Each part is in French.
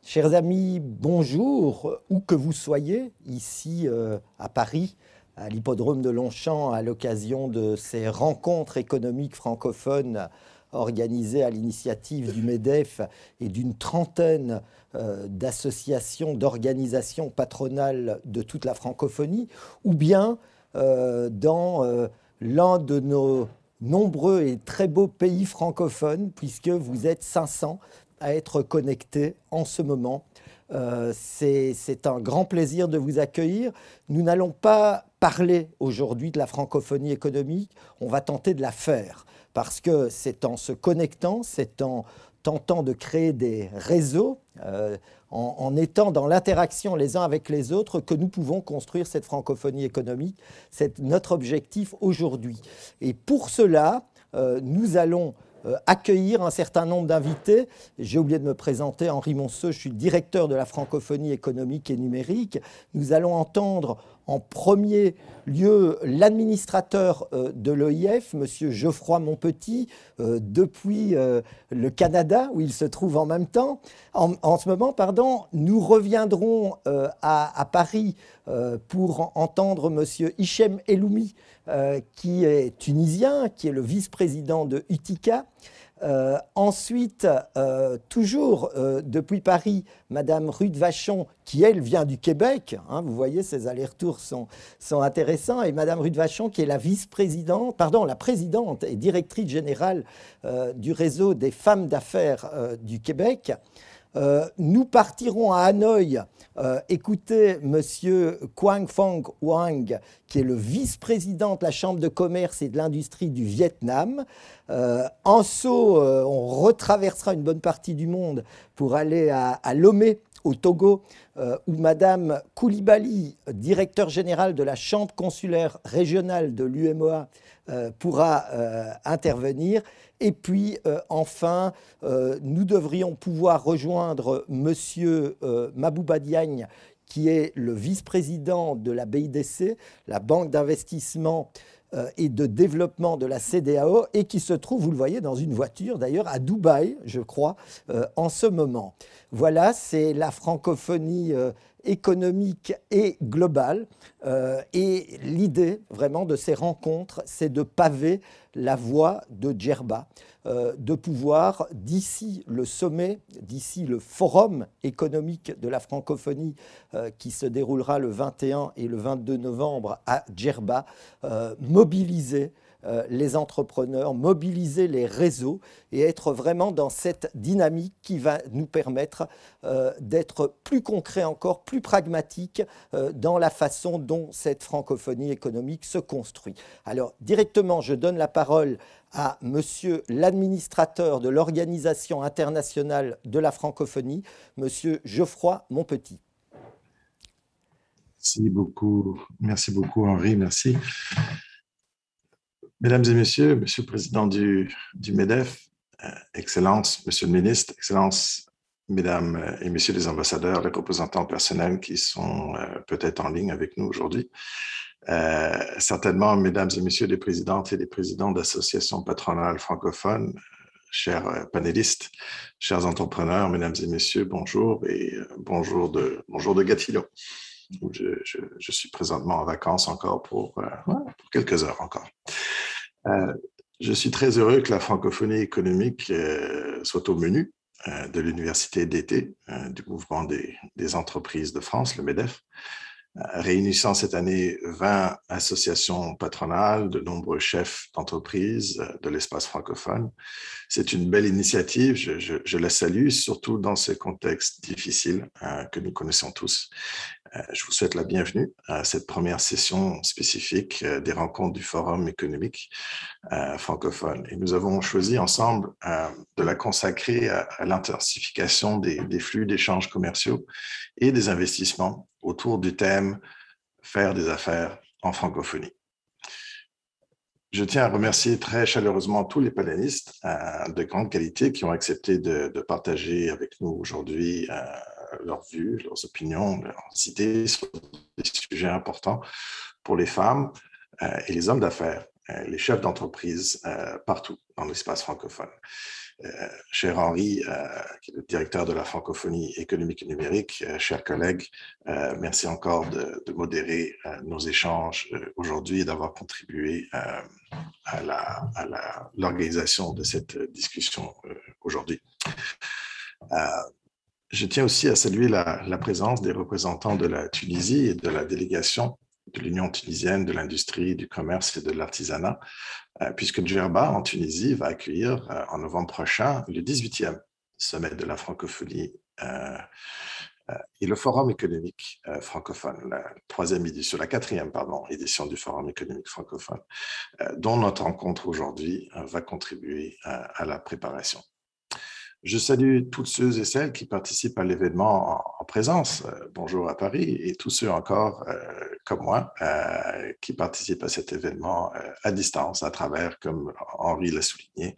Chers amis, bonjour, où que vous soyez, ici à Paris, à l'hippodrome de Longchamp, à l'occasion de ces rencontres économiques francophones organisées à l'initiative du MEDEF et d'une trentaine d'associations, d'organisations patronales de toute la francophonie, ou bien dans l'un de nos nombreux et très beaux pays francophones, puisque vous êtes 500 à être connectés en ce moment. C'est un grand plaisir de vous accueillir. Nous n'allons pas parler aujourd'hui de la francophonie économique, on va tenter de la faire, parce que c'est en se connectant, c'est en tentant de créer des réseaux, en étant dans l'interaction les uns avec les autres, que nous pouvons construire cette francophonie économique. C'est notre objectif aujourd'hui. Et pour cela, nous allons accueillir un certain nombre d'invités. J'ai oublié de me présenter, Henri Monceux, je suis le directeur de la francophonie économique et numérique. Nous allons entendre en premier lieu l'administrateur de l'EIF, M. Geoffroy Monpetit, depuis le Canada, où il se trouve en même temps. En ce moment, pardon, nous reviendrons à Paris pour entendre M. Hichem Eloumi, qui est tunisien, qui est le vice-président de Utica. Ensuite, toujours depuis Paris, Madame Ruth Vachon, qui elle vient du Québec, hein, vous voyez, ces allers-retours sont intéressants, et Madame Ruth Vachon, qui est la vice-présidente, pardon, la présidente et directrice générale du réseau des femmes d'affaires du Québec. Nous partirons à Hanoï écouter Monsieur Quang Phong Wang, qui est le vice-président de la Chambre de commerce et de l'industrie du Vietnam. En saut, on retraversera une bonne partie du monde pour aller à Lomé, au Togo, où Madame Koulibaly, directeur général de la Chambre consulaire régionale de l'UMOA, pourra intervenir. Et puis, enfin, nous devrions pouvoir rejoindre Monsieur Mabouba Diagne, qui est le vice-président de la BIDC, la Banque d'investissement et de développement de la CEDEAO, et qui se trouve, vous le voyez, dans une voiture, d'ailleurs, à Dubaï, je crois, en ce moment. Voilà, c'est la francophonie économique et globale. Et l'idée, vraiment, de ces rencontres, c'est de paver la voie de Djerba, de pouvoir, d'ici le sommet, d'ici le forum économique de la francophonie qui se déroulera le 21 et le 22 novembre à Djerba, mobiliser les entrepreneurs, mobiliser les réseaux et être vraiment dans cette dynamique qui va nous permettre d'être plus concret encore, plus pragmatique dans la façon dont cette francophonie économique se construit. Alors, directement, je donne la parole à monsieur l'administrateur de l'Organisation internationale de la francophonie, monsieur Geoffroy Monpetit. Merci beaucoup Henri, merci. Mesdames et messieurs, monsieur le président du MEDEF, Excellence, monsieur le ministre, Excellence, mesdames et messieurs les ambassadeurs, les représentants personnels qui sont peut-être en ligne avec nous aujourd'hui, certainement, mesdames et messieurs les présidentes et les présidents d'associations patronales francophones, chers panélistes, chers entrepreneurs, mesdames et messieurs, bonjour et bonjour de Gatineau, où je suis présentement en vacances encore pour quelques heures encore. Je suis très heureux que la francophonie économique soit au menu de l'Université d'été du mouvement des entreprises de France, le MEDEF, réunissant cette année 20 associations patronales, de nombreux chefs d'entreprise de l'espace francophone. C'est une belle initiative, je la salue, surtout dans ce contexte difficile que nous connaissons tous. Je vous souhaite la bienvenue à cette première session spécifique des rencontres du Forum économique francophone. Et nous avons choisi ensemble de la consacrer à l'intensification des flux d'échanges commerciaux et des investissements autour du thème « Faire des affaires en francophonie ». Je tiens à remercier très chaleureusement tous les panélistes de grande qualité qui ont accepté de partager avec nous aujourd'hui leurs vues, leurs opinions, leurs idées sur des sujets importants pour les femmes et les hommes d'affaires, les chefs d'entreprise partout dans l'espace francophone. Cher Henri, qui est le directeur de la francophonie économique et numérique, chers collègues, merci encore de modérer nos échanges aujourd'hui et d'avoir contribué à l'organisation de cette discussion aujourd'hui. Je tiens aussi à saluer la présence des représentants de la Tunisie et de la délégation de l'Union tunisienne de l'industrie, du commerce et de l'artisanat, puisque Djerba, en Tunisie, va accueillir en novembre prochain le 18e sommet de la francophonie et le Forum économique francophone, la quatrième édition du Forum économique francophone, dont notre rencontre aujourd'hui va contribuer à la préparation. Je salue toutes ceux et celles qui participent à l'événement en présence, bonjour à Paris, et tous ceux encore, comme moi, qui participent à cet événement à distance, à travers, comme Henri l'a souligné,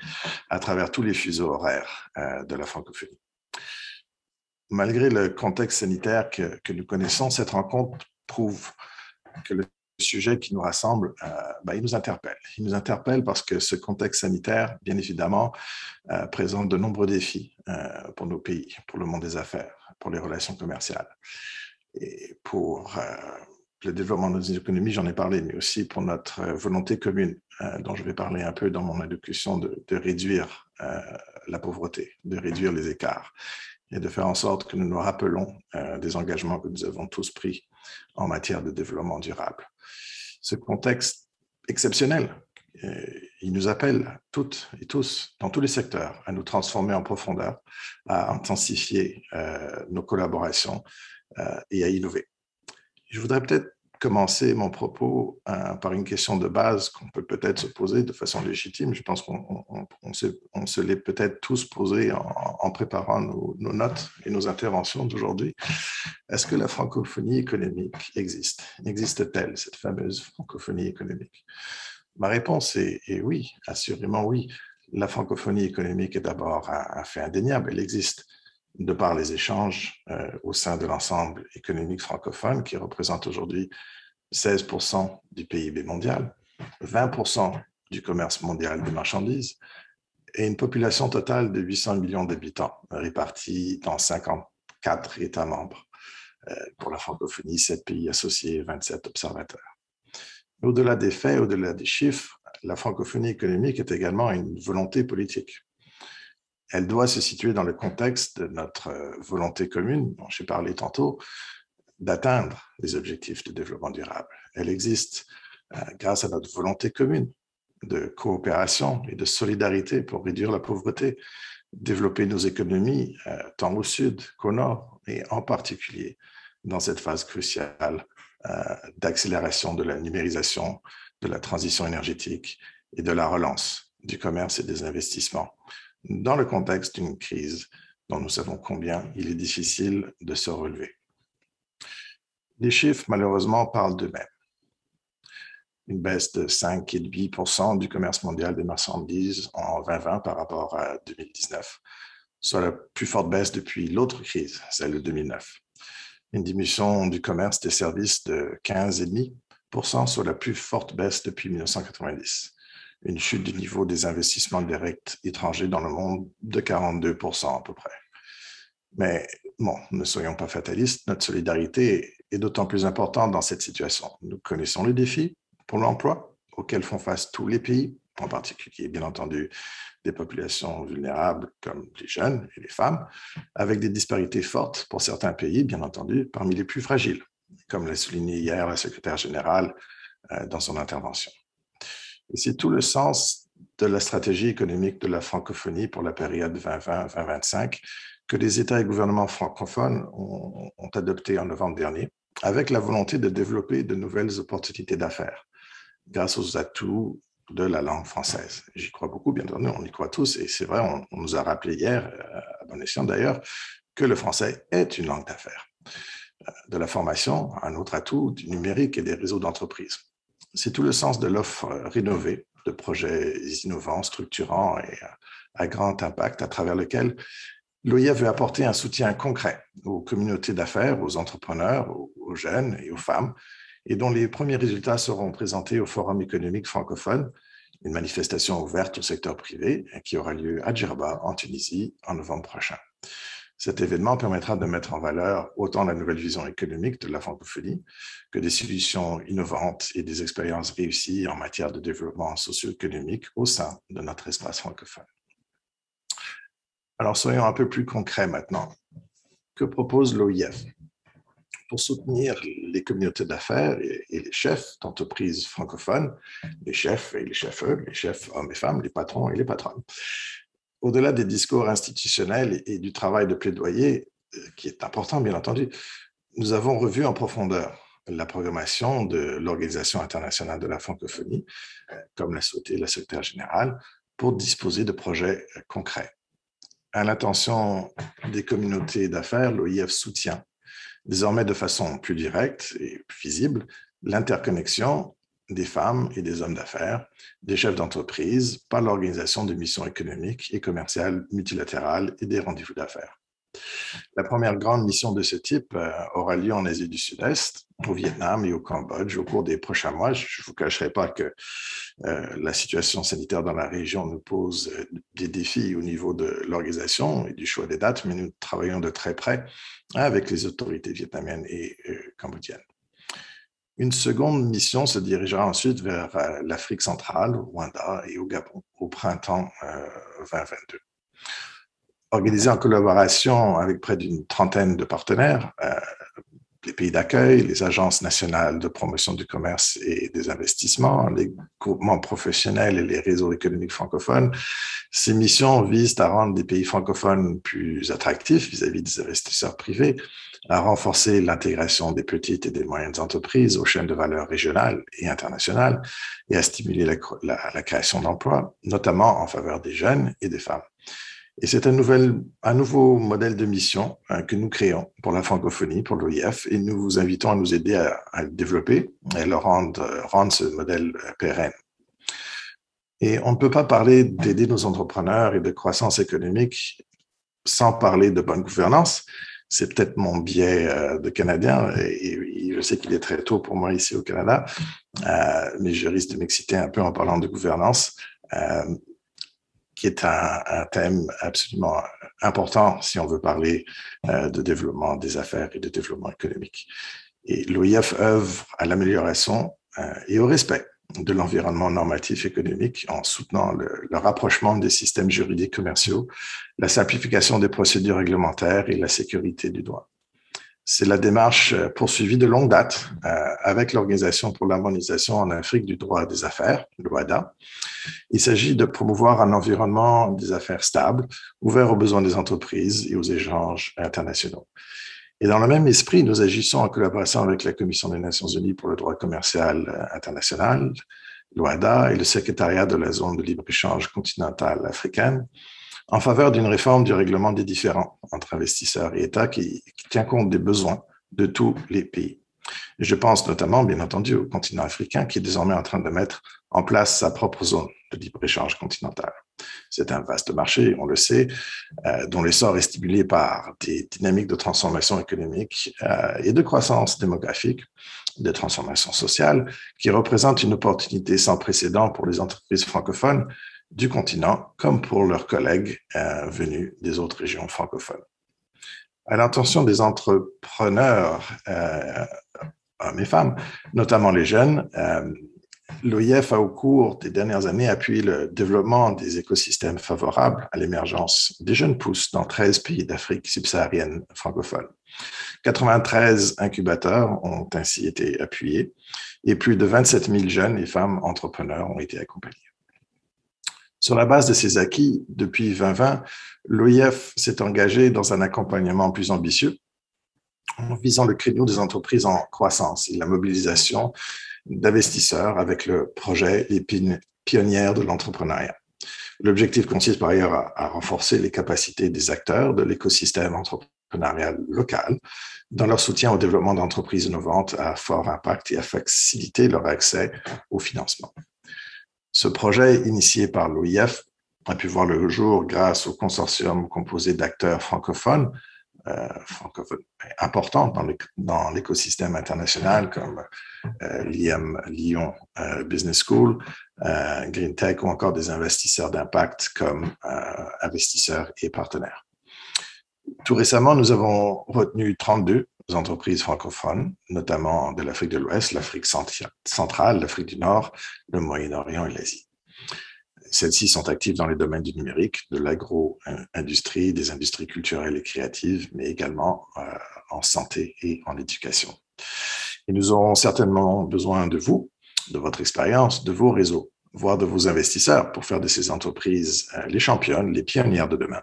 à travers tous les fuseaux horaires de la francophonie. Malgré le contexte sanitaire que nous connaissons, cette rencontre prouve que le sujet qui nous rassemble, il nous interpelle. Il nous interpelle parce que ce contexte sanitaire, bien évidemment, présente de nombreux défis pour nos pays, pour le monde des affaires, pour les relations commerciales et pour le développement de nos économies, j'en ai parlé, mais aussi pour notre volonté commune, dont je vais parler un peu dans mon allocution, de réduire la pauvreté, de réduire les écarts et de faire en sorte que nous nous rappelons des engagements que nous avons tous pris en matière de développement durable. Ce contexte exceptionnel, il nous appelle toutes et tous, dans tous les secteurs, à nous transformer en profondeur, à intensifier nos collaborations et à innover. Je voudrais peut-être commencer mon propos par une question de base qu'on peut peut-être se poser de façon légitime. Je pense qu'on se l'est peut-être tous posé en préparant nos notes et nos interventions d'aujourd'hui. Est-ce que la francophonie économique existe? Existe-t-elle, cette fameuse francophonie économique? Ma réponse est oui, assurément oui. La francophonie économique est d'abord un fait indéniable, elle existe de par les échanges au sein de l'ensemble économique francophone qui représente aujourd'hui 16% du PIB mondial, 20% du commerce mondial des marchandises et une population totale de 800 millions d'habitants répartis dans 54 États membres. Pour la francophonie, 7 pays associés, 27 observateurs. Au-delà des faits, au-delà des chiffres, la francophonie économique est également une volonté politique. Elle doit se situer dans le contexte de notre volonté commune, dont j'ai parlé tantôt, d'atteindre les objectifs de développement durable. Elle existe grâce à notre volonté commune de coopération et de solidarité pour réduire la pauvreté, développer nos économies tant au sud qu'au nord, et en particulier dans cette phase cruciale d'accélération de la numérisation, de la transition énergétique et de la relance du commerce et des investissements, dans le contexte d'une crise dont nous savons combien il est difficile de se relever. Les chiffres, malheureusement, parlent d'eux-mêmes. Une baisse de 5,5% du commerce mondial des marchandises en 2020 par rapport à 2019, soit la plus forte baisse depuis l'autre crise, celle de 2009. Une diminution du commerce des services de 15,5%, soit la plus forte baisse depuis 1990. Une chute du niveau des investissements directs étrangers dans le monde de 42% à peu près. Mais bon, ne soyons pas fatalistes, notre solidarité est d'autant plus importante dans cette situation. Nous connaissons les défis pour l'emploi auxquels font face tous les pays, en particulier, bien entendu, des populations vulnérables comme les jeunes et les femmes, avec des disparités fortes pour certains pays, bien entendu, parmi les plus fragiles, comme l'a souligné hier la secrétaire générale dans son intervention. Et c'est tout le sens de la stratégie économique de la francophonie pour la période 2020-2025 que les États et gouvernements francophones ont adopté en novembre dernier, avec la volonté de développer de nouvelles opportunités d'affaires grâce aux atouts de la langue française. J'y crois beaucoup, bien entendu, on y croit tous, et c'est vrai, on nous a rappelé hier, à bon escient d'ailleurs, que le français est une langue d'affaires. De la formation, un autre atout, du numérique et des réseaux d'entreprises. C'est tout le sens de l'offre rénovée de projets innovants, structurants et à grand impact, à travers lequel l'OIF veut apporter un soutien concret aux communautés d'affaires, aux entrepreneurs, aux jeunes et aux femmes, et dont les premiers résultats seront présentés au Forum économique francophone une manifestation ouverte au secteur privé qui aura lieu à Djerba, en Tunisie, en novembre prochain. Cet événement permettra de mettre en valeur autant la nouvelle vision économique de la francophonie que des solutions innovantes et des expériences réussies en matière de développement socio-économique au sein de notre espace francophone. Alors, soyons un peu plus concrets maintenant. Que propose l'OIF? Pour soutenir les communautés d'affaires et les chefs d'entreprises francophones, les chefs et les chefs-eux, les chefs hommes et femmes, les patrons et les patronnes. Au-delà des discours institutionnels et du travail de plaidoyer, qui est important bien entendu, nous avons revu en profondeur la programmation de l'Organisation internationale de la francophonie, comme l'a souhaité le secrétaire général, pour disposer de projets concrets. À l'intention des communautés d'affaires, l'OIF soutient désormais de façon plus directe et plus visible l'interconnexion des femmes et des hommes d'affaires, des chefs d'entreprise par l'organisation de missions économiques et commerciales multilatérales et des rendez-vous d'affaires. La première grande mission de ce type aura lieu en Asie du Sud-Est, au Vietnam et au Cambodge au cours des prochains mois. Je ne vous cacherai pas que la situation sanitaire dans la région nous pose des défis au niveau de l'organisation et du choix des dates, mais nous travaillons de très près avec les autorités vietnamiennes et cambodgiennes. Une seconde mission se dirigera ensuite vers l'Afrique centrale, au Rwanda et au Gabon au printemps 2022. Organisée en collaboration avec près d'une trentaine de partenaires, les pays d'accueil, les agences nationales de promotion du commerce et des investissements, les groupements professionnels et les réseaux économiques francophones, ces missions visent à rendre les pays francophones plus attractifs vis-à-vis des investisseurs privés, à renforcer l'intégration des petites et des moyennes entreprises aux chaînes de valeur régionales et internationales et à stimuler la création d'emplois, notamment en faveur des jeunes et des femmes. Et c'est un nouveau modèle de mission que nous créons pour la francophonie, pour l'OIF, et nous vous invitons à nous aider à le développer et à rendre ce modèle pérenne. Et on ne peut pas parler d'aider nos entrepreneurs et de croissance économique sans parler de bonne gouvernance. C'est peut-être mon biais de Canadien, et je sais qu'il est très tôt pour moi ici au Canada, mais je risque de m'exciter un peu en parlant de gouvernance, qui est un thème absolument important si on veut parler de développement des affaires et de développement économique. Et l'OIF œuvre à l'amélioration et au respect de l'environnement normatif économique en soutenant le rapprochement des systèmes juridiques commerciaux, la simplification des procédures réglementaires et la sécurité du droit. C'est la démarche poursuivie de longue date avec l'Organisation pour l'harmonisation en Afrique du droit des affaires, l'OHADA. Il s'agit de promouvoir un environnement des affaires stable, ouvert aux besoins des entreprises et aux échanges internationaux. Et dans le même esprit, nous agissons en collaboration avec la Commission des Nations Unies pour le droit commercial international, l'OHADA, et le secrétariat de la zone de libre-échange continentale africaine, en faveur d'une réforme du règlement des différends entre investisseurs et États qui tient compte des besoins de tous les pays. Et je pense notamment, bien entendu, au continent africain qui est désormais en train de mettre en place sa propre zone de libre-échange continental. C'est un vaste marché, on le sait, dont l'essor est stimulé par des dynamiques de transformation économique et de croissance démographique, de transformation sociale, qui représentent une opportunité sans précédent pour les entreprises francophones du continent, comme pour leurs collègues venus des autres régions francophones. À l'intention des entrepreneurs, hommes et femmes, notamment les jeunes, l'OIF a au cours des dernières années appuyé le développement des écosystèmes favorables à l'émergence des jeunes pousses dans 13 pays d'Afrique subsaharienne francophone. 93 incubateurs ont ainsi été appuyés et plus de 27 000 jeunes et femmes entrepreneurs ont été accompagnés. Sur la base de ces acquis, depuis 2020, l'OIF s'est engagé dans un accompagnement plus ambitieux en visant le créneau des entreprises en croissance et la mobilisation d'investisseurs avec le projet Les Pionnières de l'entrepreneuriat. L'objectif consiste par ailleurs à renforcer les capacités des acteurs de l'écosystème entrepreneurial local dans leur soutien au développement d'entreprises innovantes à fort impact et à faciliter leur accès au financement. Ce projet, initié par l'OIF, a pu voir le jour grâce au consortium composé d'acteurs francophones francophones importantes dans l'écosystème international, comme l'IM Lyon Business School, Green Tech ou encore des investisseurs d'impact comme investisseurs et partenaires. Tout récemment, nous avons retenu 32 entreprises francophones, notamment de l'Afrique de l'Ouest, l'Afrique centrale, l'Afrique du Nord, le Moyen-Orient et l'Asie. Celles-ci sont actives dans les domaines du numérique, de l'agro-industrie, des industries culturelles et créatives, mais également en santé et en éducation. Et nous aurons certainement besoin de vous, de votre expérience, de vos réseaux, voire de vos investisseurs pour faire de ces entreprises les championnes, les pionnières de demain,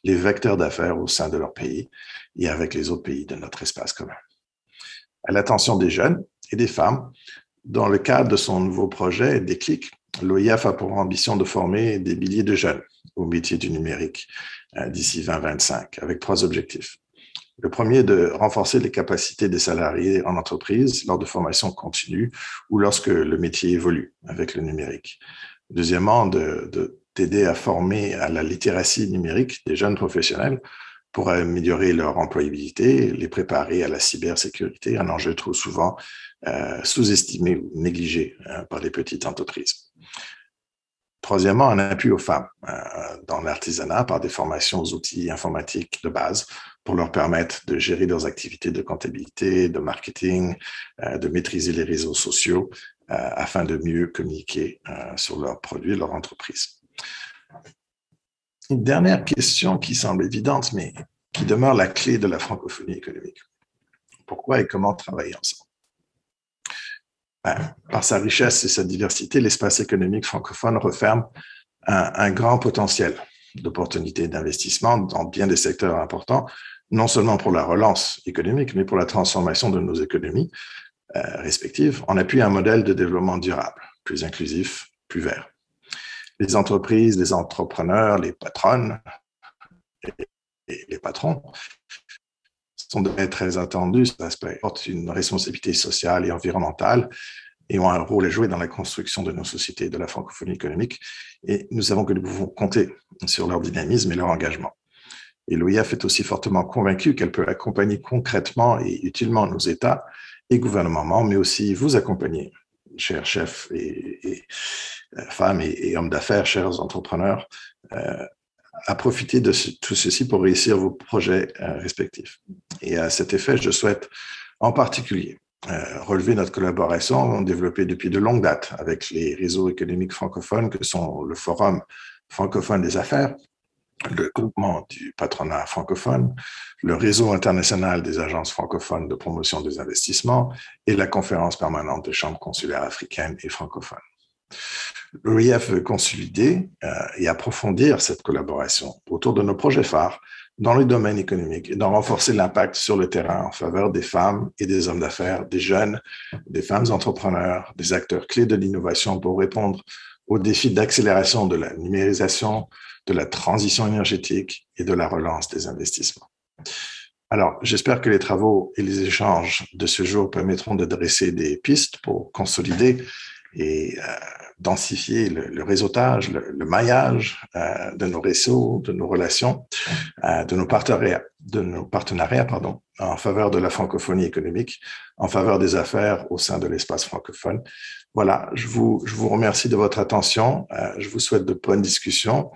les vecteurs d'affaires au sein de leur pays et avec les autres pays de notre espace commun. À l'attention des jeunes et des femmes, dans le cadre de son nouveau projet Déclic, l'OIF a pour ambition de former des milliers de jeunes au métier du numérique d'ici 2025, avec 3 objectifs. Le premier, de renforcer les capacités des salariés en entreprise lors de formations continues ou lorsque le métier évolue avec le numérique. Deuxièmement, d'aider à former à la littératie numérique des jeunes professionnels pour améliorer leur employabilité, les préparer à la cybersécurité, un enjeu trop souvent sous-estimé ou négligé par les petites entreprises. Troisièmement, un appui aux femmes dans l'artisanat par des formations aux outils informatiques de base pour leur permettre de gérer leurs activités de comptabilité, de marketing, de maîtriser les réseaux sociaux afin de mieux communiquer sur leurs produits, leur entreprise. Une dernière question qui semble évidente, mais qui demeure la clé de la francophonie économique. Pourquoi et comment travailler ensemble? Par sa richesse et sa diversité, l'espace économique francophone referme un grand potentiel d'opportunités d'investissement dans bien des secteurs importants, non seulement pour la relance économique, mais pour la transformation de nos économies respectives, en appui à un modèle de développement durable, plus inclusif, plus vert. Les entreprises, les entrepreneurs, les patronnes et les patrons sont très attendus. Cet aspect porte une responsabilité sociale et environnementale et ont un rôle à jouer dans la construction de nos sociétés de la francophonie économique. Et nous savons que nous pouvons compter sur leur dynamisme et leur engagement. Et l'OIF est aussi fortement convaincue qu'elle peut accompagner concrètement et utilement nos États et gouvernements, mais aussi vous accompagner, chers chefs et femmes et hommes d'affaires, chers entrepreneurs, à profiter de tout ceci pour réussir vos projets respectifs. Et à cet effet, je souhaite en particulier relever notre collaboration développée depuis de longues dates avec les réseaux économiques francophones que sont le Forum francophone des affaires, le groupement du patronat francophone, le réseau international des agences francophones de promotion des investissements et la conférence permanente des chambres consulaires africaines et francophones. L'OIF veut consolider et approfondir cette collaboration autour de nos projets phares dans le domaine économique et d'en renforcer l'impact sur le terrain en faveur des femmes et des hommes d'affaires, des jeunes, des femmes entrepreneurs, des acteurs clés de l'innovation pour répondre aux défis d'accélération de la numérisation, de la transition énergétique et de la relance des investissements. Alors, j'espère que les travaux et les échanges de ce jour permettront de dresser des pistes pour consolider et densifier le réseautage, le maillage de nos réseaux, de nos relations, de nos partenariats, en faveur de la francophonie économique, en faveur des affaires au sein de l'espace francophone. Voilà, je vous remercie de votre attention. Je vous souhaite de bonnes discussions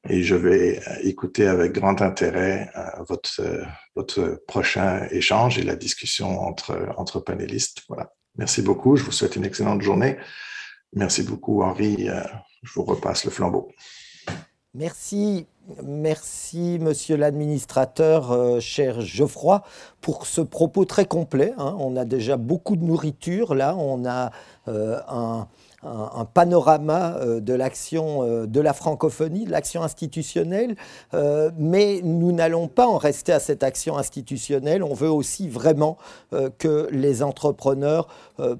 et je vais écouter avec grand intérêt votre prochain échange et la discussion entre panélistes. Voilà. Merci beaucoup. Je vous souhaite une excellente journée. Merci beaucoup, Henri. Je vous repasse le flambeau. Merci, monsieur l'administrateur, cher Geoffroy, pour ce propos très complet. On a déjà beaucoup de nourriture. Là, on a un panorama de l'action de la francophonie, de l'action institutionnelle, mais nous n'allons pas en rester à cette action institutionnelle. On veut aussi vraiment que les entrepreneurs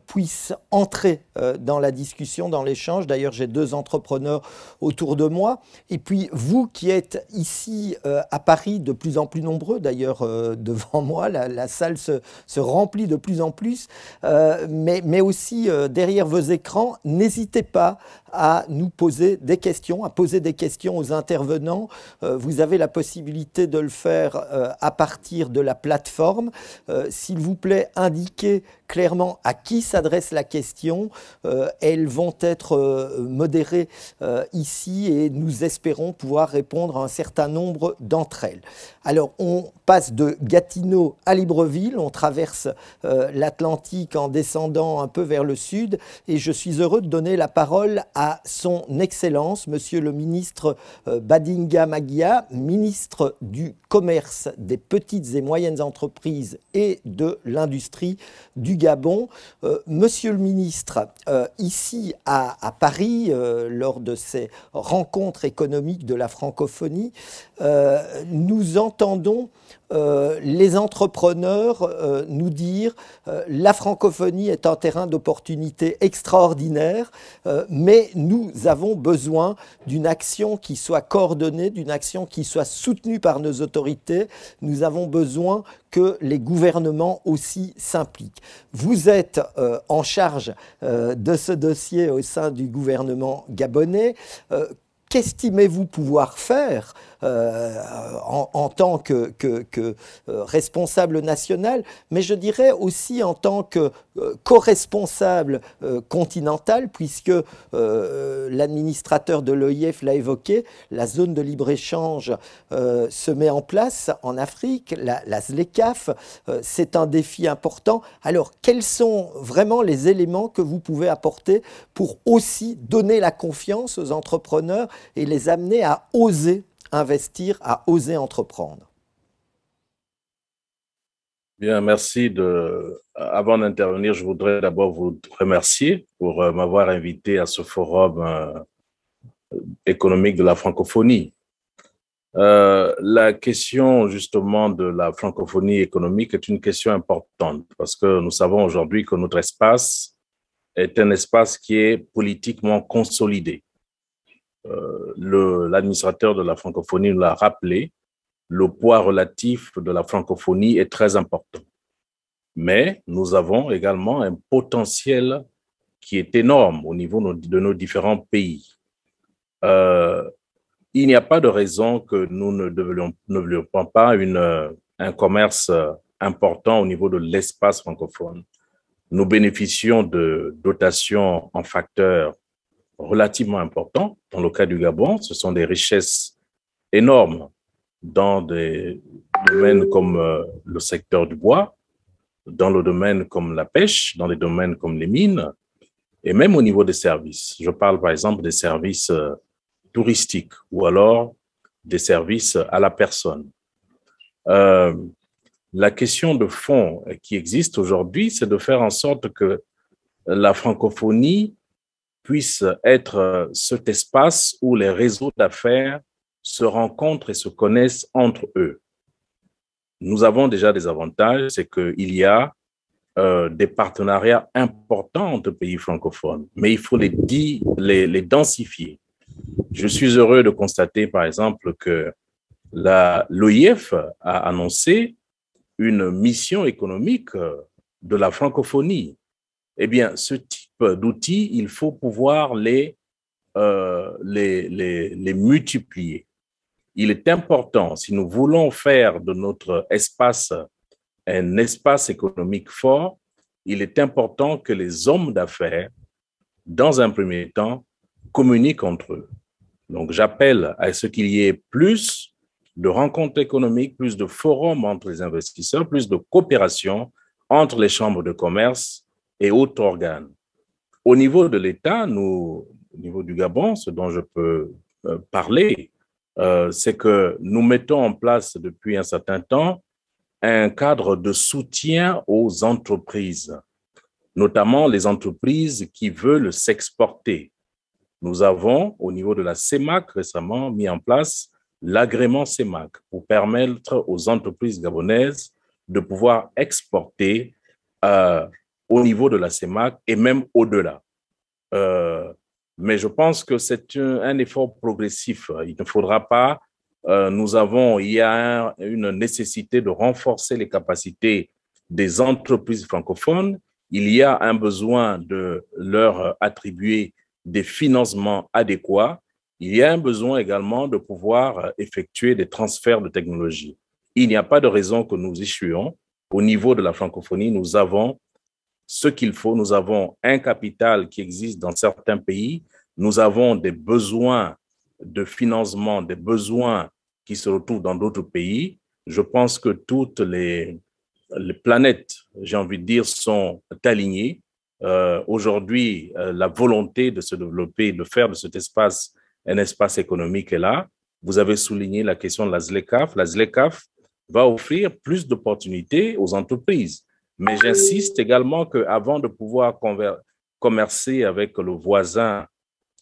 puissent entrer dans la discussion, dans l'échange. D'ailleurs, j'ai 2 entrepreneurs autour de moi. Et puis, vous qui êtes ici à Paris, de plus en plus nombreux, d'ailleurs, devant moi, la salle se remplit de plus en plus, mais aussi derrière vos écrans, n'hésitez pas à nous poser des questions, à poser des questions aux intervenants. Vous avez la possibilité de le faire à partir de la plateforme. S'il vous plaît, indiquez clairement à qui s'adresse la question. Elles vont être modérées ici et nous espérons pouvoir répondre à un certain nombre d'entre elles. Alors, on passe de Gatineau à Libreville, on traverse l'Atlantique en descendant un peu vers le sud et je suis heureux de donner la parole à son Excellence, Monsieur le ministre Badinga Maguia, ministre du Commerce, des petites et moyennes entreprises et de l'industrie du Gabon. Monsieur le ministre, ici à Paris, lors de ces rencontres économiques de la francophonie, nous entendons les entrepreneurs nous dire la francophonie est un terrain d'opportunité extraordinaire, mais nous avons besoin d'une action qui soit coordonnée, d'une action qui soit soutenue par nos autorités. Nous avons besoin que les gouvernements aussi s'impliquent. Vous êtes en charge de ce dossier au sein du gouvernement gabonais. Qu'estimez-vous pouvoir faire en tant que responsable national, mais je dirais aussi en tant que co-responsable continental, puisque l'administrateur de l'OIF l'a évoqué, la zone de libre-échange se met en place en Afrique, la ZLECAf, c'est un défi important. Alors, quels sont vraiment les éléments que vous pouvez apporter pour aussi donner la confiance aux entrepreneurs et les amener à oser investir, à oser entreprendre? Bien, merci. Avant d'intervenir, je voudrais d'abord vous remercier pour m'avoir invité à ce forum économique de la francophonie. La question justement de la francophonie économique est une question importante parce que nous savons aujourd'hui que notre espace est un espace qui est politiquement consolidé. L'administrateur de la francophonie nous l'a rappelé, le poids relatif de la francophonie est très important. Mais nous avons également un potentiel qui est énorme au niveau de nos différents pays. Il n'y a pas de raison que nous ne développons pas un commerce important au niveau de l'espace francophone. Nous bénéficions de dotations en facteurs relativement importants. Dans le cas du Gabon, ce sont des richesses énormes dans des domaines comme le secteur du bois, dans le domaine comme la pêche, dans les domaines comme les mines, et même au niveau des services. Je parle par exemple des services touristiques ou alors des services à la personne. La question de fond qui existe aujourd'hui, c'est de faire en sorte que la francophonie puisse être cet espace où les réseaux d'affaires se rencontrent et se connaissent entre eux. Nous avons déjà des avantages, c'est qu'il y a des partenariats importants entre pays francophones, mais il faut les densifier. Je suis heureux de constater, par exemple, que l'OIF a annoncé une mission économique de la francophonie. Eh bien, ce type d'outils, il faut pouvoir les multiplier. Il est important, si nous voulons faire de notre espace un espace économique fort, il est important que les hommes d'affaires, dans un premier temps, communiquent entre eux. Donc, j'appelle à ce qu'il y ait plus de rencontres économiques, plus de forums entre les investisseurs, plus de coopération entre les chambres de commerce et autres organes. Au niveau de l'État, au niveau du Gabon, ce dont je peux parler, c'est que nous mettons en place depuis un certain temps un cadre de soutien aux entreprises, notamment les entreprises qui veulent s'exporter. Nous avons, au niveau de la CEMAC, récemment mis en place l'agrément CEMAC pour permettre aux entreprises gabonaises de pouvoir exporter au niveau de la CEMAC et même au-delà. Mais je pense que c'est un effort progressif. Il ne faudra pas, il y a une nécessité de renforcer les capacités des entreprises francophones. Il y a un besoin de leur attribuer des financements adéquats, il y a un besoin également de pouvoir effectuer des transferts de technologie. Il n'y a pas de raison que nous échouions. Au niveau de la francophonie, nous avons ce qu'il faut. Nous avons un capital qui existe dans certains pays. Nous avons des besoins de financement, des besoins qui se retrouvent dans d'autres pays. Je pense que toutes les planètes, j'ai envie de dire, sont alignées. Aujourd'hui, la volonté de se développer, de faire de cet espace un espace économique est là. Vous avez souligné la question de la ZLECAf. La ZLECAf va offrir plus d'opportunités aux entreprises. Mais j'insiste également qu'avant de pouvoir commercer avec le voisin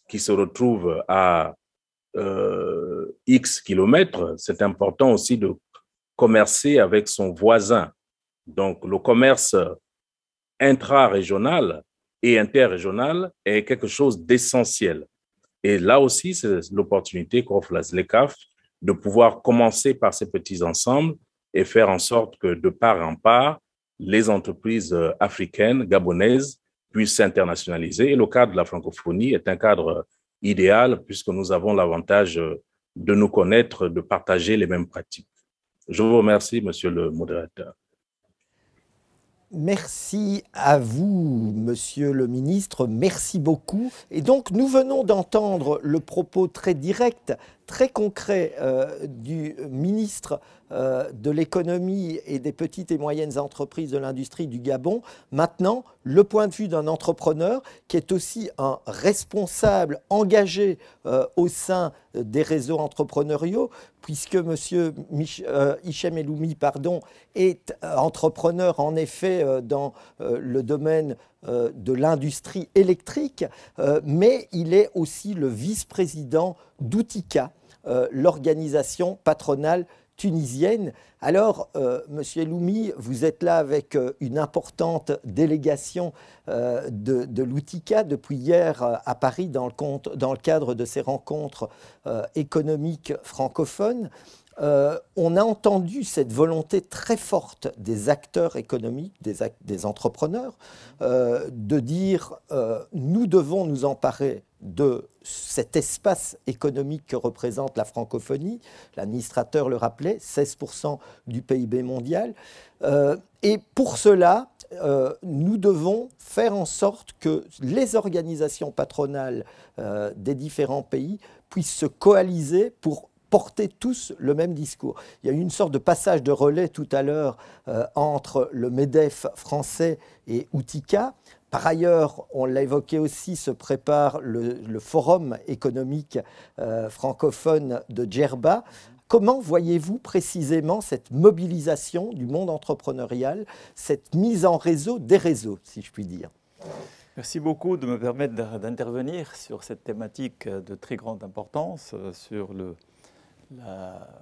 qui se retrouve à X kilomètres, c'est important aussi de commercer avec son voisin. Donc, le commerce intra-régional et interrégional est quelque chose d'essentiel. Et là aussi, c'est l'opportunité qu'offre la ZLECAf de pouvoir commencer par ces petits ensembles et faire en sorte que de part en part, les entreprises africaines, gabonaises, puissent s'internationaliser. Et le cadre de la francophonie est un cadre idéal puisque nous avons l'avantage de nous connaître, de partager les mêmes pratiques. Je vous remercie, monsieur le modérateur. Merci à vous, monsieur le ministre, merci beaucoup. Et donc, nous venons d'entendre le propos très direct, très concret du ministre de l'économie et des petites et moyennes entreprises de l'industrie du Gabon. Maintenant, le point de vue d'un entrepreneur qui est aussi un responsable engagé au sein des réseaux entrepreneuriaux, puisque M. Hichem Eloumi est entrepreneur en effet dans le domaine de l'industrie électrique, mais il est aussi le vice-président d'Outika, l'organisation patronale tunisienne. Alors, Monsieur Eloumi, vous êtes là avec une importante délégation de l'Outika depuis hier à Paris dans le cadre de ces rencontres économiques francophones. On a entendu cette volonté très forte des acteurs économiques, des entrepreneurs, de dire nous devons nous emparer de cet espace économique que représente la francophonie. L'administrateur le rappelait, 16% du PIB mondial. Et pour cela, nous devons faire en sorte que les organisations patronales des différents pays puissent se coaliser pour porter tous le même discours. Il y a eu une sorte de passage de relais tout à l'heure entre le MEDEF français et Outika. Par ailleurs, on l'a évoqué aussi, se prépare le forum économique francophone de Djerba. Comment voyez-vous précisément cette mobilisation du monde entrepreneurial, cette mise en réseau des réseaux, si je puis dire? Merci beaucoup de me permettre d'intervenir sur cette thématique de très grande importance, sur le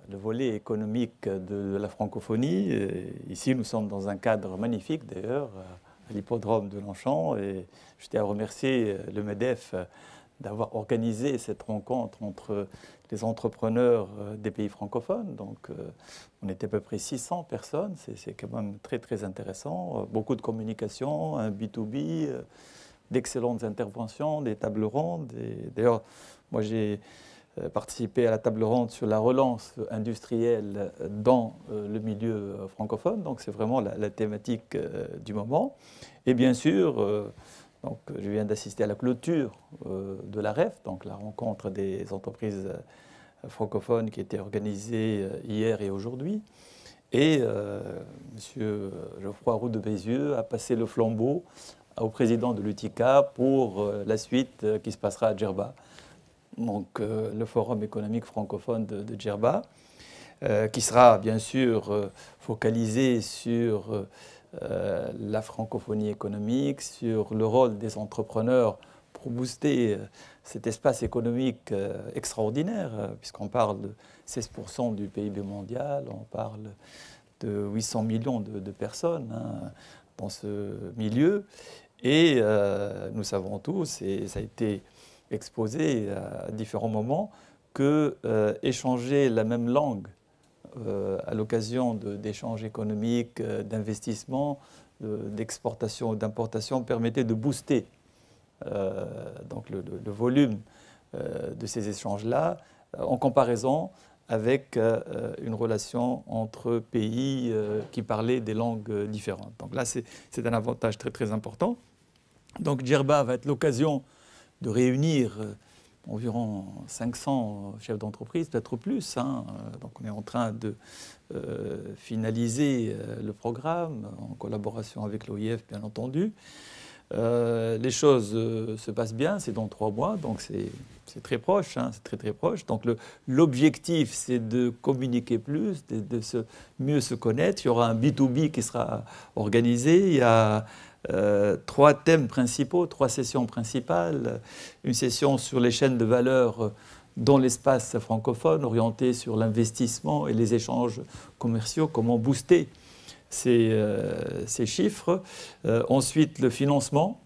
volet économique de la francophonie. Et ici, nous sommes dans un cadre magnifique, d'ailleurs, à l'hippodrome de Longchamp. Et je tiens à remercier le MEDEF d'avoir organisé cette rencontre entre les entrepreneurs des pays francophones. Donc, on était à peu près 600 personnes. C'est quand même très, très intéressant. Beaucoup de communication, un B2B, d'excellentes interventions, des tables rondes. D'ailleurs, moi, j'ai participé à la table ronde sur la relance industrielle dans le milieu francophone. Donc, c'est vraiment la thématique du moment. Et bien sûr, donc, je viens d'assister à la clôture de la REF, donc la rencontre des entreprises francophones qui était organisée hier et aujourd'hui. Et M. Geoffroy Roux de Bézieux a passé le flambeau au président de l'UTICA pour la suite qui se passera à Djerba. Donc, le Forum économique francophone de Djerba, qui sera bien sûr focalisé sur la francophonie économique, sur le rôle des entrepreneurs pour booster cet espace économique extraordinaire, puisqu'on parle de 16% du PIB mondial, on parle de 800 millions de personnes dans ce milieu. Et nous savons tous, et ça a été exposé à différents moments, que échanger la même langue à l'occasion d'échanges économiques, d'investissements, d'exportation ou d'importation permettait de booster donc le volume de ces échanges-là, en comparaison avec une relation entre pays qui parlaient des langues différentes. Donc là, c'est un avantage très très important. Donc Djerba va être l'occasion de réunir environ 500 chefs d'entreprise, peut-être plus. Donc on est en train de finaliser le programme en collaboration avec l'OIF, bien entendu. Les choses se passent bien, c'est dans 3 mois, donc c'est très proche, c'est très très proche. Donc l'objectif, c'est de communiquer plus, de mieux se connaître. Il y aura un B2B qui sera organisé. Il y a 3 thèmes principaux, 3 sessions principales. Une session sur les chaînes de valeur dans l'espace francophone, orientée sur l'investissement et les échanges commerciaux, comment booster ces chiffres. Ensuite, le financement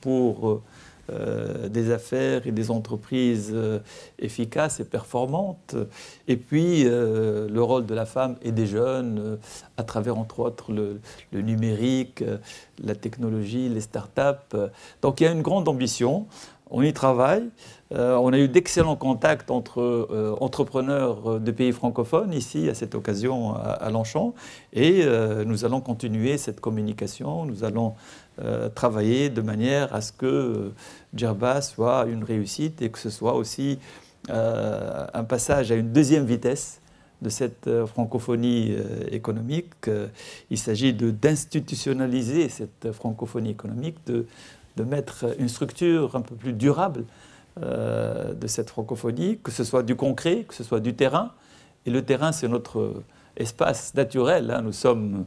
pour des affaires et des entreprises efficaces et performantes. Et puis, le rôle de la femme et des jeunes à travers, entre autres, le numérique, la technologie, les startups. Donc, il y a une grande ambition. On y travaille. On a eu d'excellents contacts entre entrepreneurs de pays francophones ici, à cette occasion, à Longchamp. Et nous allons continuer cette communication. Nous allons travailler de manière à ce que Djerba soit une réussite et que ce soit aussi un passage à une deuxième vitesse de cette francophonie économique. Il s'agit d'institutionnaliser cette francophonie économique, de mettre une structure un peu plus durable de cette francophonie, que ce soit du concret, que ce soit du terrain. Et le terrain, c'est notre espace naturel. Nous sommes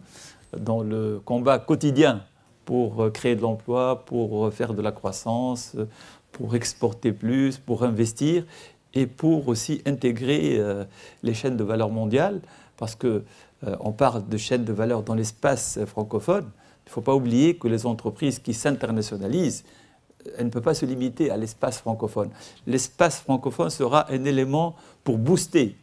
dans le combat quotidien pour créer de l'emploi, pour faire de la croissance, pour exporter plus, pour investir et pour aussi intégrer les chaînes de valeur mondiales, parce qu'on parle de chaînes de valeur dans l'espace francophone. Il ne faut pas oublier que les entreprises qui s'internationalisent, elles ne peuvent pas se limiter à l'espace francophone. L'espace francophone sera un élément pour booster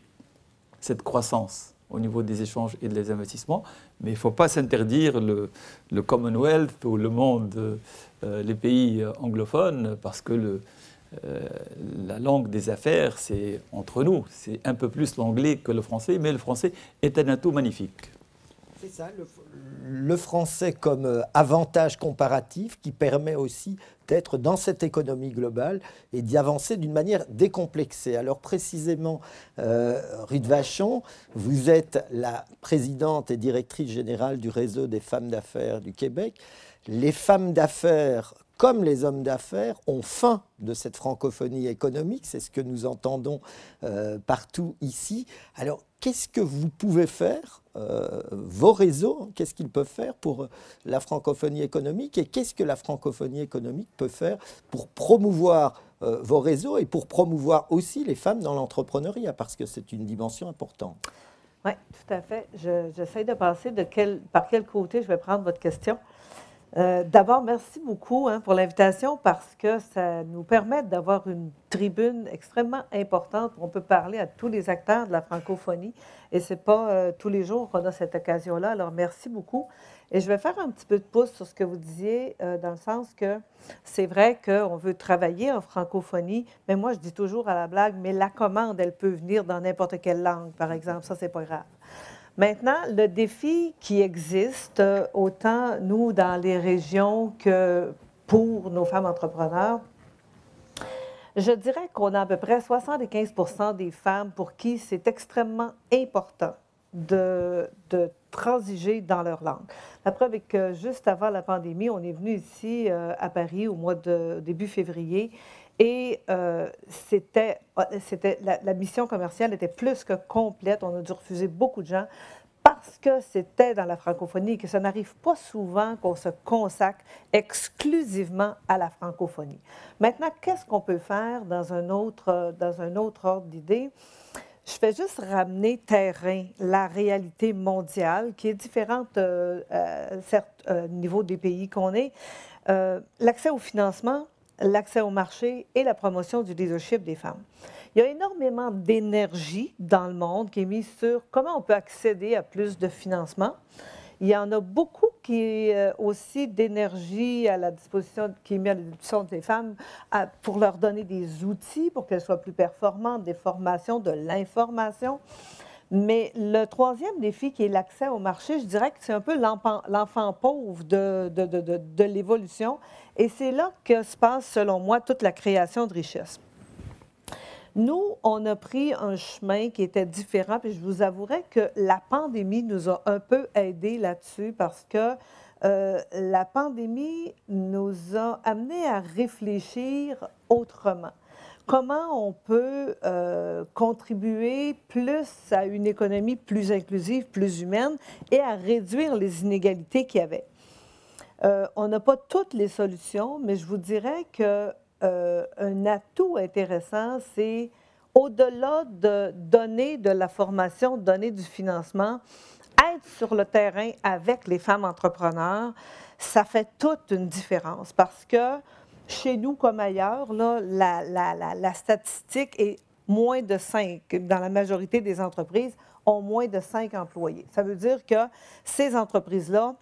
cette croissance au niveau des échanges et des investissements, mais il ne faut pas s'interdire le Commonwealth ou le monde, les pays anglophones, parce que la langue des affaires, c'est entre nous. C'est un peu plus l'anglais que le français, mais le français est un atout magnifique. C'est ça, le français comme avantage comparatif qui permet aussi d'être dans cette économie globale et d'y avancer d'une manière décomplexée. Alors précisément, Ruth Vachon, vous êtes la présidente et directrice générale du réseau des femmes d'affaires du Québec. Les femmes d'affaires comme les hommes d'affaires ont faim de cette francophonie économique, c'est ce que nous entendons partout ici. Alors, qu'est-ce que vous pouvez faire, vos réseaux, qu'est-ce qu'ils peuvent faire pour la francophonie économique et qu'est-ce que la francophonie économique peut faire pour promouvoir vos réseaux et pour promouvoir aussi les femmes dans l'entrepreneuriat, parce que c'est une dimension importante. Oui, tout à fait. J'essaie de penser par quel côté je vais prendre votre question. D'abord, merci beaucoup pour l'invitation parce que ça nous permet d'avoir une tribune extrêmement importante où on peut parler à tous les acteurs de la francophonie et ce n'est pas tous les jours qu'on a cette occasion-là. Alors, merci beaucoup. Et je vais faire un petit peu de pouce sur ce que vous disiez dans le sens que c'est vrai qu'on veut travailler en francophonie, mais moi, je dis toujours à la blague, mais la commande, elle peut venir dans n'importe quelle langue, par exemple. Ça, c'est pas grave. Maintenant, le défi qui existe, autant nous dans les régions que pour nos femmes entrepreneurs, je dirais qu'on a à peu près 75% des femmes pour qui c'est extrêmement important de transiger dans leur langue. La preuve est que juste avant la pandémie, on est venu ici à Paris au mois de début février et la mission commerciale était plus que complète. On a dû refuser beaucoup de gens parce que c'était dans la francophonie et que ça n'arrive pas souvent qu'on se consacre exclusivement à la francophonie. Maintenant, qu'est-ce qu'on peut faire dans un autre ordre d'idée? Je fais juste ramener terrain la réalité mondiale qui est différente, certes, au niveau des pays qu'on est. L'accès au financement, l'accès au marché et la promotion du leadership des femmes. Il y a énormément d'énergie dans le monde qui est mise sur comment on peut accéder à plus de financement. Il y en a beaucoup qui est aussi d'énergie à la disposition, qui est mis à la disposition des femmes pour leur donner des outils pour qu'elles soient plus performantes, des formations, de l'information. Mais le troisième défi, qui est l'accès au marché, je dirais que c'est un peu l'enfant pauvre de l'évolution. Et c'est là que se passe, selon moi, toute la création de richesse. Nous, on a pris un chemin qui était différent, puis je vous avouerai que la pandémie nous a un peu aidés là-dessus parce que la pandémie nous a amenés à réfléchir autrement. Comment on peut contribuer plus à une économie plus inclusive, plus humaine et à réduire les inégalités qu'il y avait. On n'a pas toutes les solutions, mais je vous dirais que un atout intéressant, c'est au-delà de donner de la formation, donner du financement, être sur le terrain avec les femmes entrepreneurs, ça fait toute une différence parce que chez nous comme ailleurs, là, la statistique est moins de 5. Dans la majorité des entreprises, ont moins de 5 employés. Ça veut dire que ces entreprises-là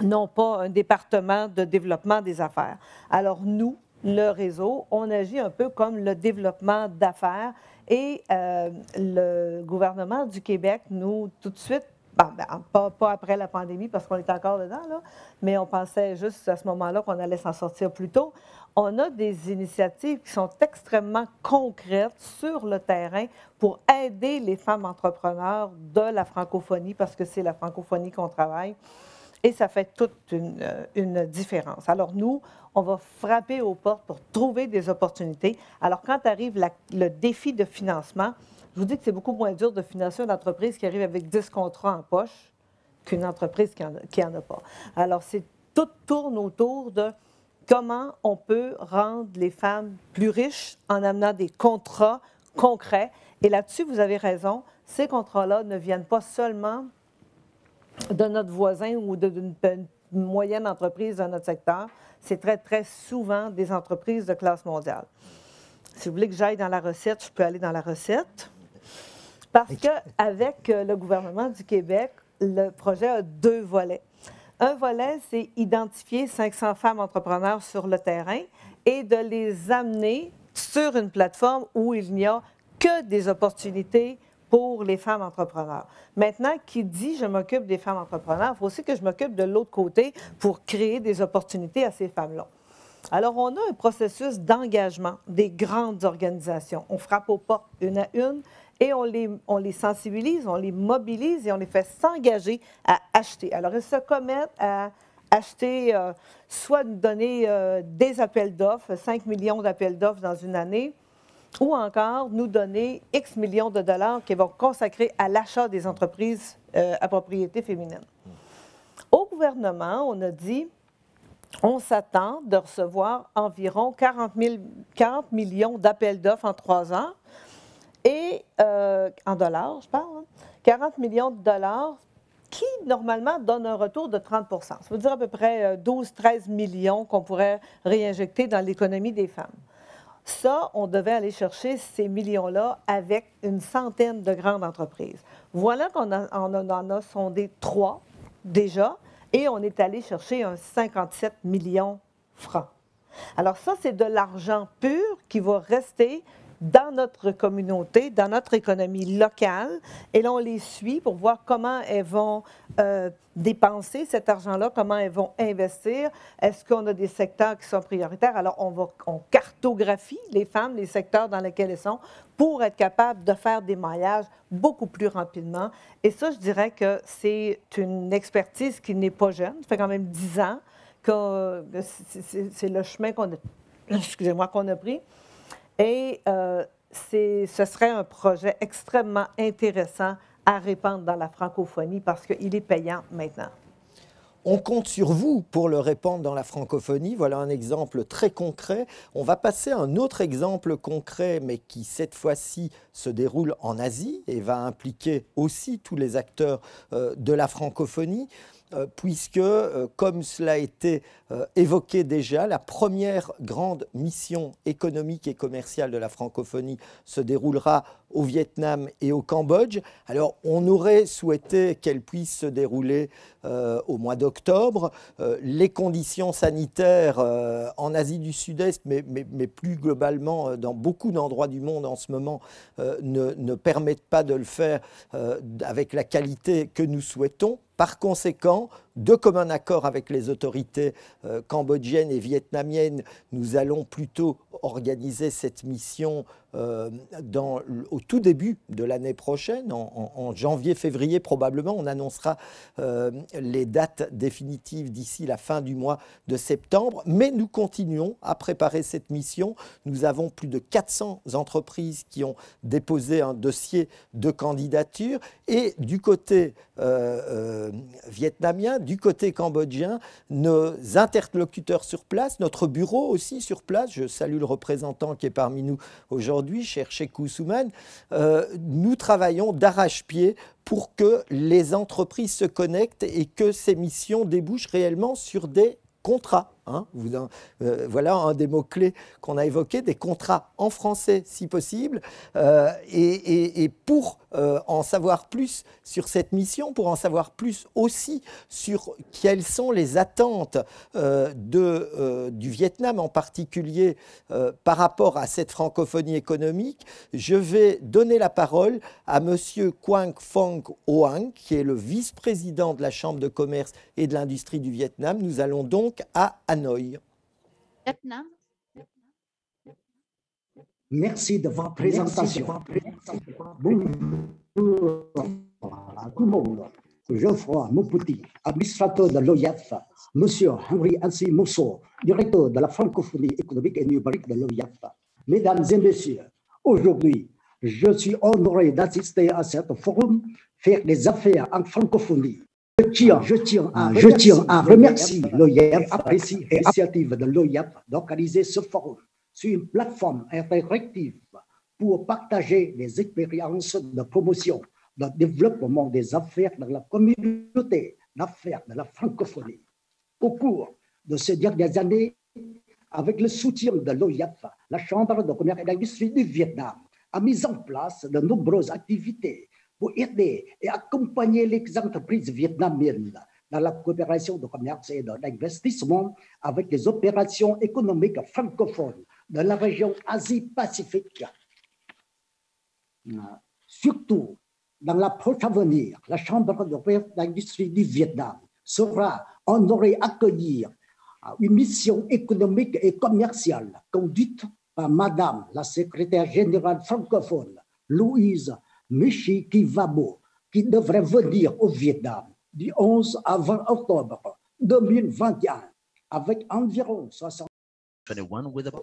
n'ont pas un département de développement des affaires. Alors nous, le réseau, on agit un peu comme le développement d'affaires et le gouvernement du Québec, nous, tout de suite, pas après la pandémie parce qu'on est encore dedans, là, mais on pensait juste à ce moment-là qu'on allait s'en sortir plus tôt. On a des initiatives qui sont extrêmement concrètes sur le terrain pour aider les femmes entrepreneurs de la francophonie, parce que c'est la francophonie qu'on travaille. Et ça fait toute une différence. Alors nous, on va frapper aux portes pour trouver des opportunités. Alors quand arrive le défi de financement, je vous dis que c'est beaucoup moins dur de financer une entreprise qui arrive avec 10 contrats en poche qu'une entreprise qui en a pas. Alors tout tourne autour de comment on peut rendre les femmes plus riches en amenant des contrats concrets. Et là-dessus, vous avez raison, ces contrats-là ne viennent pas seulement de notre voisin ou d'une moyenne entreprise dans notre secteur. C'est très, très souvent des entreprises de classe mondiale. Si vous voulez que j'aille dans la recette, je peux aller dans la recette. Parce qu'avec le gouvernement du Québec, le projet a 2 volets. Un volet, c'est identifier 500 femmes entrepreneurs sur le terrain et de les amener sur une plateforme où il n'y a que des opportunités pour les femmes entrepreneurs. Maintenant, qui dit je m'occupe des femmes entrepreneurs, il faut aussi que je m'occupe de l'autre côté pour créer des opportunités à ces femmes-là. Alors, on a un processus d'engagement des grandes organisations. On frappe aux portes une à une et on les sensibilise, on les mobilise et on les fait s'engager à acheter. Alors, ils se commettent à acheter, soit donner des appels d'offres, 5 millions d'appels d'offres dans une année, ou encore nous donner X millions de dollars qui vont consacrer à l'achat des entreprises à propriété féminine. Au gouvernement, on a dit, on s'attend de recevoir environ 40 millions d'appels d'offres en 3 ans, et en dollars, je parle, 40 millions de dollars qui, normalement, donnent un retour de 30 %. Ça veut dire à peu près 12-13 millions qu'on pourrait réinjecter dans l'économie des femmes. Ça, on devait aller chercher ces millions-là avec une centaine de grandes entreprises. Voilà qu'on en a sondé 3 déjà, et on est allé chercher un 57 millions francs. Alors ça, c'est de l'argent pur qui va rester dans notre communauté, dans notre économie locale. Et là, on les suit pour voir comment elles vont dépenser cet argent-là, comment elles vont investir. Est-ce qu'on a des secteurs qui sont prioritaires? Alors, on cartographie les femmes, les secteurs dans lesquels elles sont, pour être capable de faire des maillages beaucoup plus rapidement. Et ça, je dirais que c'est une expertise qui n'est pas jeune. Ça fait quand même 10 ans que c'est le chemin qu'on a pris. Et ce serait un projet extrêmement intéressant à répandre dans la francophonie parce qu'il est payant maintenant. On compte sur vous pour le répandre dans la francophonie. Voilà un exemple très concret. On va passer à un autre exemple concret, mais qui cette fois-ci se déroule en Asie et va impliquer aussi tous les acteurs de la francophonie. puisque, comme cela a été évoqué déjà, la première grande mission économique et commerciale de la francophonie se déroulera au Vietnam et au Cambodge. Alors, on aurait souhaité qu'elle puisse se dérouler au mois d'octobre. Les conditions sanitaires en Asie du Sud-Est, mais plus globalement dans beaucoup d'endroits du monde en ce moment, ne permettent pas de le faire avec la qualité que nous souhaitons. Par conséquent, de commun accord avec les autorités cambodgiennes et vietnamiennes, nous allons plutôt organiser cette mission au tout début de l'année prochaine, en janvier-février probablement. On annoncera les dates définitives d'ici la fin du mois de septembre. Mais nous continuons à préparer cette mission. Nous avons plus de 400 entreprises qui ont déposé un dossier de candidature. Et du côté vietnamien, du côté cambodgien, nos interlocuteurs sur place, notre bureau aussi sur place, je salue le représentant qui est parmi nous aujourd'hui, cher Chekou Souman, nous travaillons d'arrache-pied pour que les entreprises se connectent et que ces missions débouchent réellement sur des contrats. Voilà un des mots-clés qu'on a évoqués, des contrats en français si possible. Et pour en savoir plus sur cette mission, pour en savoir plus aussi sur quelles sont les attentes du Vietnam en particulier par rapport à cette francophonie économique, je vais donner la parole à M. Quang Phong Oanh, qui est le vice-président de la Chambre de commerce et de l'industrie du Vietnam. Nous allons donc à Hanoï. Merci de votre présentation. Bonjour à tout le monde. Geoffroy Mopouti, administrateur de l'OIF, Monsieur Henry Ansi Mousseau, directeur de la francophonie économique et numérique de l'OIF. Mesdames et messieurs, aujourd'hui, je suis honoré d'assister à ce forum faire des affaires en francophonie. Je tiens à remercier l'OIF, apprécie l'initiative de l'OIF d'organiser ce forum sur une plateforme interactive pour partager les expériences de promotion, de développement des affaires dans la communauté d'affaires de la francophonie. Au cours de ces dernières années, avec le soutien de l'OIF, la Chambre de commerce et d'industrie du Vietnam a mis en place de nombreuses activités pour aider et accompagner les entreprises vietnamiennes dans la coopération de commerce et d'investissement avec les opérations économiques francophones de la région Asie-Pacifique. Surtout, dans l'approche à venir, la Chambre de commerce et d'industrie du Vietnam sera honorée d'accueillir une mission économique et commerciale conduite par Madame la secrétaire générale francophone, Louise Michi Kivabo, qui devrait venir au Vietnam du 11 à 20 octobre 2021 avec environ 60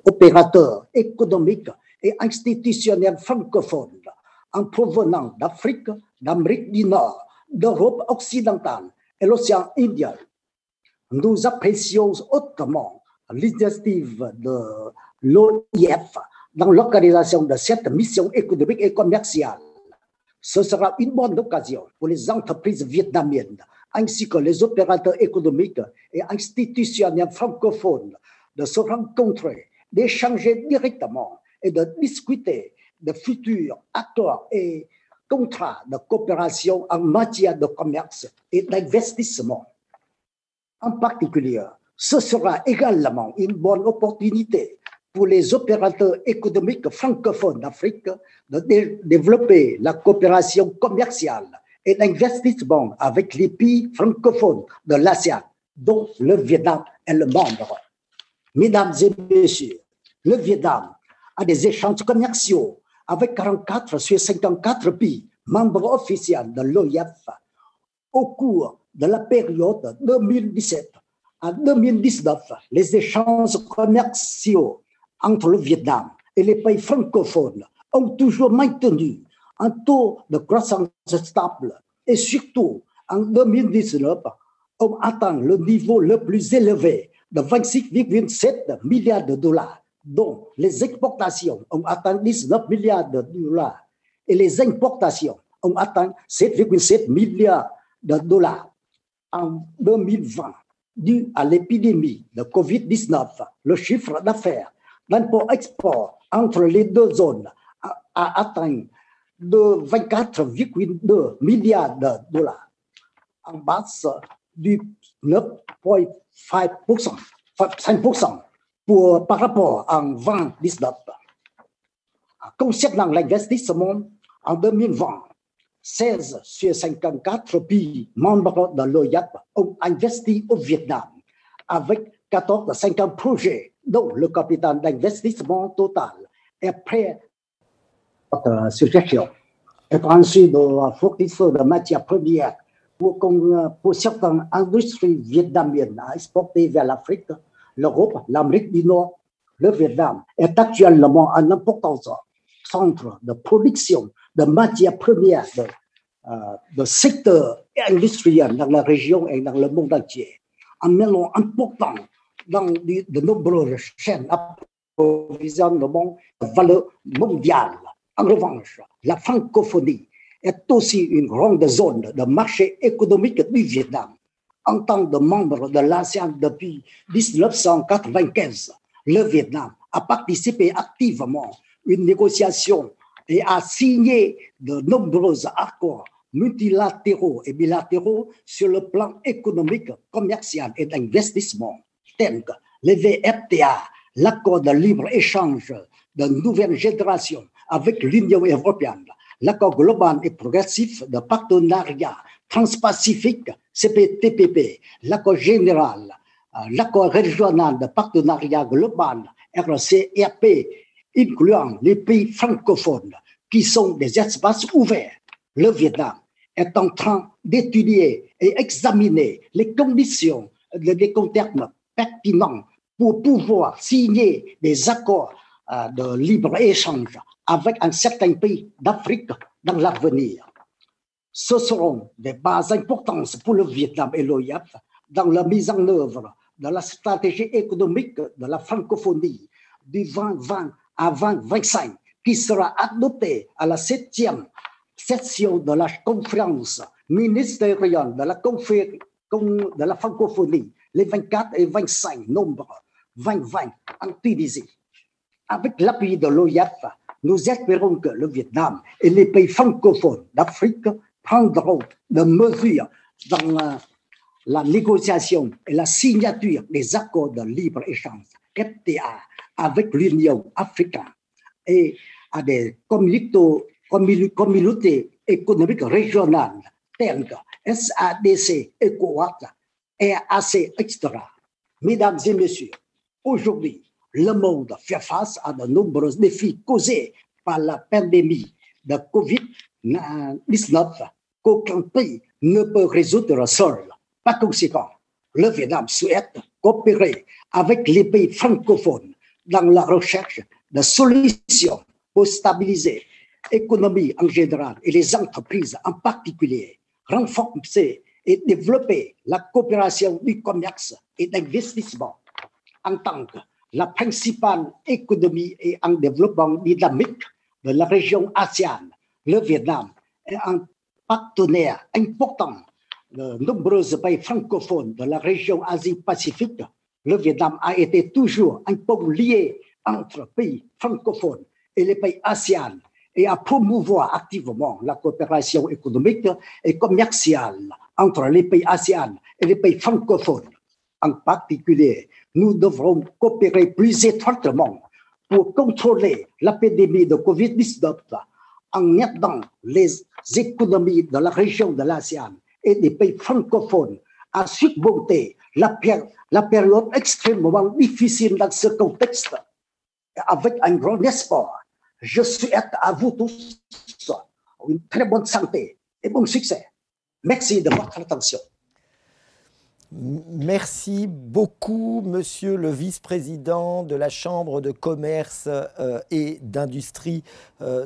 opérateurs économiques et institutionnels francophones en provenance d'Afrique, d'Amérique du Nord, d'Europe occidentale et l'océan Indien. Nous apprécions hautement l'initiative de l'OIF dans l'organisation de cette mission économique et commerciale. Ce sera une bonne occasion pour les entreprises vietnamiennes ainsi que les opérateurs économiques et institutionnels francophones de se rencontrer, d'échanger directement et de discuter de futurs accords et contrats de coopération en matière de commerce et d'investissement. En particulier, ce sera également une bonne opportunité pour les opérateurs économiques francophones d'Afrique de développer la coopération commerciale et d'investissement avec les pays francophones de l'ASEAN, dont le Vietnam est le membre. Mesdames et messieurs, le Vietnam a des échanges commerciaux avec 44 sur 54 pays membres officiels de l'OIF. Au cours de la période 2017 à 2019, les échanges commerciaux entre le Vietnam et les pays francophones ont toujours maintenu un taux de croissance stable et surtout en 2019, ont atteint le niveau le plus élevé de 26,7 milliards de dollars, dont les exportations ont atteint 19 milliards de dollars et les importations ont atteint 7,7 milliards de dollars. En 2020, dû à l'épidémie de COVID-19, le chiffre d'affaires d'import-export entre les deux zones a atteint de 24,2 milliards de dollars, en baisse du 9,5% par rapport à 2019. Concernant l'investissement, en 2020, 16 sur 54 pays membres de l'OIAP ont investi au Vietnam avec 14,50 projets dont le capital d'investissement total est près de votre suggestion. Être ainsi de fournisseur de matières premières pour certaines industries vietnamiennes à exporter vers l'Afrique, l'Europe, l'Amérique du Nord, le Vietnam est actuellement un important centre de production de matières premières de secteurs industriels dans la région et dans le monde entier. Un mélange important dans de nombreuses chaînes d'approvisionnement de valeur mondiale. En revanche, la francophonie est aussi une grande zone de marché économique du Vietnam. En tant que membre de l'ASEAN depuis 1995, le Vietnam a participé activement à une négociation et a signé de nombreux accords multilatéraux et bilatéraux sur le plan économique, commercial et d'investissement, tels que les VFTA, l'accord de libre-échange de nouvelle génération avec l'Union européenne, l'accord global et progressif de partenariat transpacifique, CPTPP, l'accord général, l'accord régional de partenariat global, RCEP, incluant les pays francophones, qui sont des espaces ouverts. Le Vietnam est en train d'étudier et examiner les conditions, les termes pertinents pour pouvoir signer des accords de libre-échange avec un certain pays d'Afrique dans l'avenir. Ce seront des bases importantes pour le Vietnam et l'OIAP dans la mise en œuvre de la stratégie économique de la francophonie du 2020 à 2025, qui sera adoptée à la 7e session de la conférence ministérielle de la francophonie les 24 et 25 novembre 2020 en Tunisie. Avec l'appui de l'OIAP, nous espérons que le Vietnam et les pays francophones d'Afrique prendront des mesures dans la négociation et la signature des accords de libre-échange FTA avec l'Union africaine et à des communautés économiques régionales telles que SADC, ECOWAS, EAC, etc. Mesdames et messieurs, aujourd'hui, le monde fait face à de nombreux défis causés par la pandémie de COVID-19 qu'aucun pays ne peut résoudre seul. Par conséquent, le Vietnam souhaite coopérer avec les pays francophones dans la recherche de solutions pour stabiliser l'économie en général et les entreprises en particulier, renforcer et développer la coopération du commerce et d'investissement en tant que la principale économie et en développement dynamique de la région ASEAN. Le Vietnam est un partenaire important de nombreux pays francophones de la région Asie-Pacifique. Le Vietnam a été toujours un pôle lié entre pays francophones et les pays ASEAN et à promouvoir activement la coopération économique et commerciale entre les pays ASEAN et les pays francophones. En particulier, nous devrons coopérer plus étroitement pour contrôler l'épidémie de COVID-19 en aidant les économies de la région de l'ASEAN et des pays francophones à surmonter la période extrêmement difficile dans ce contexte. Avec un grand espoir, je souhaite à vous tous une très bonne santé et bon succès. Merci de votre attention. Merci beaucoup, monsieur le vice-président de la Chambre de commerce et d'industrie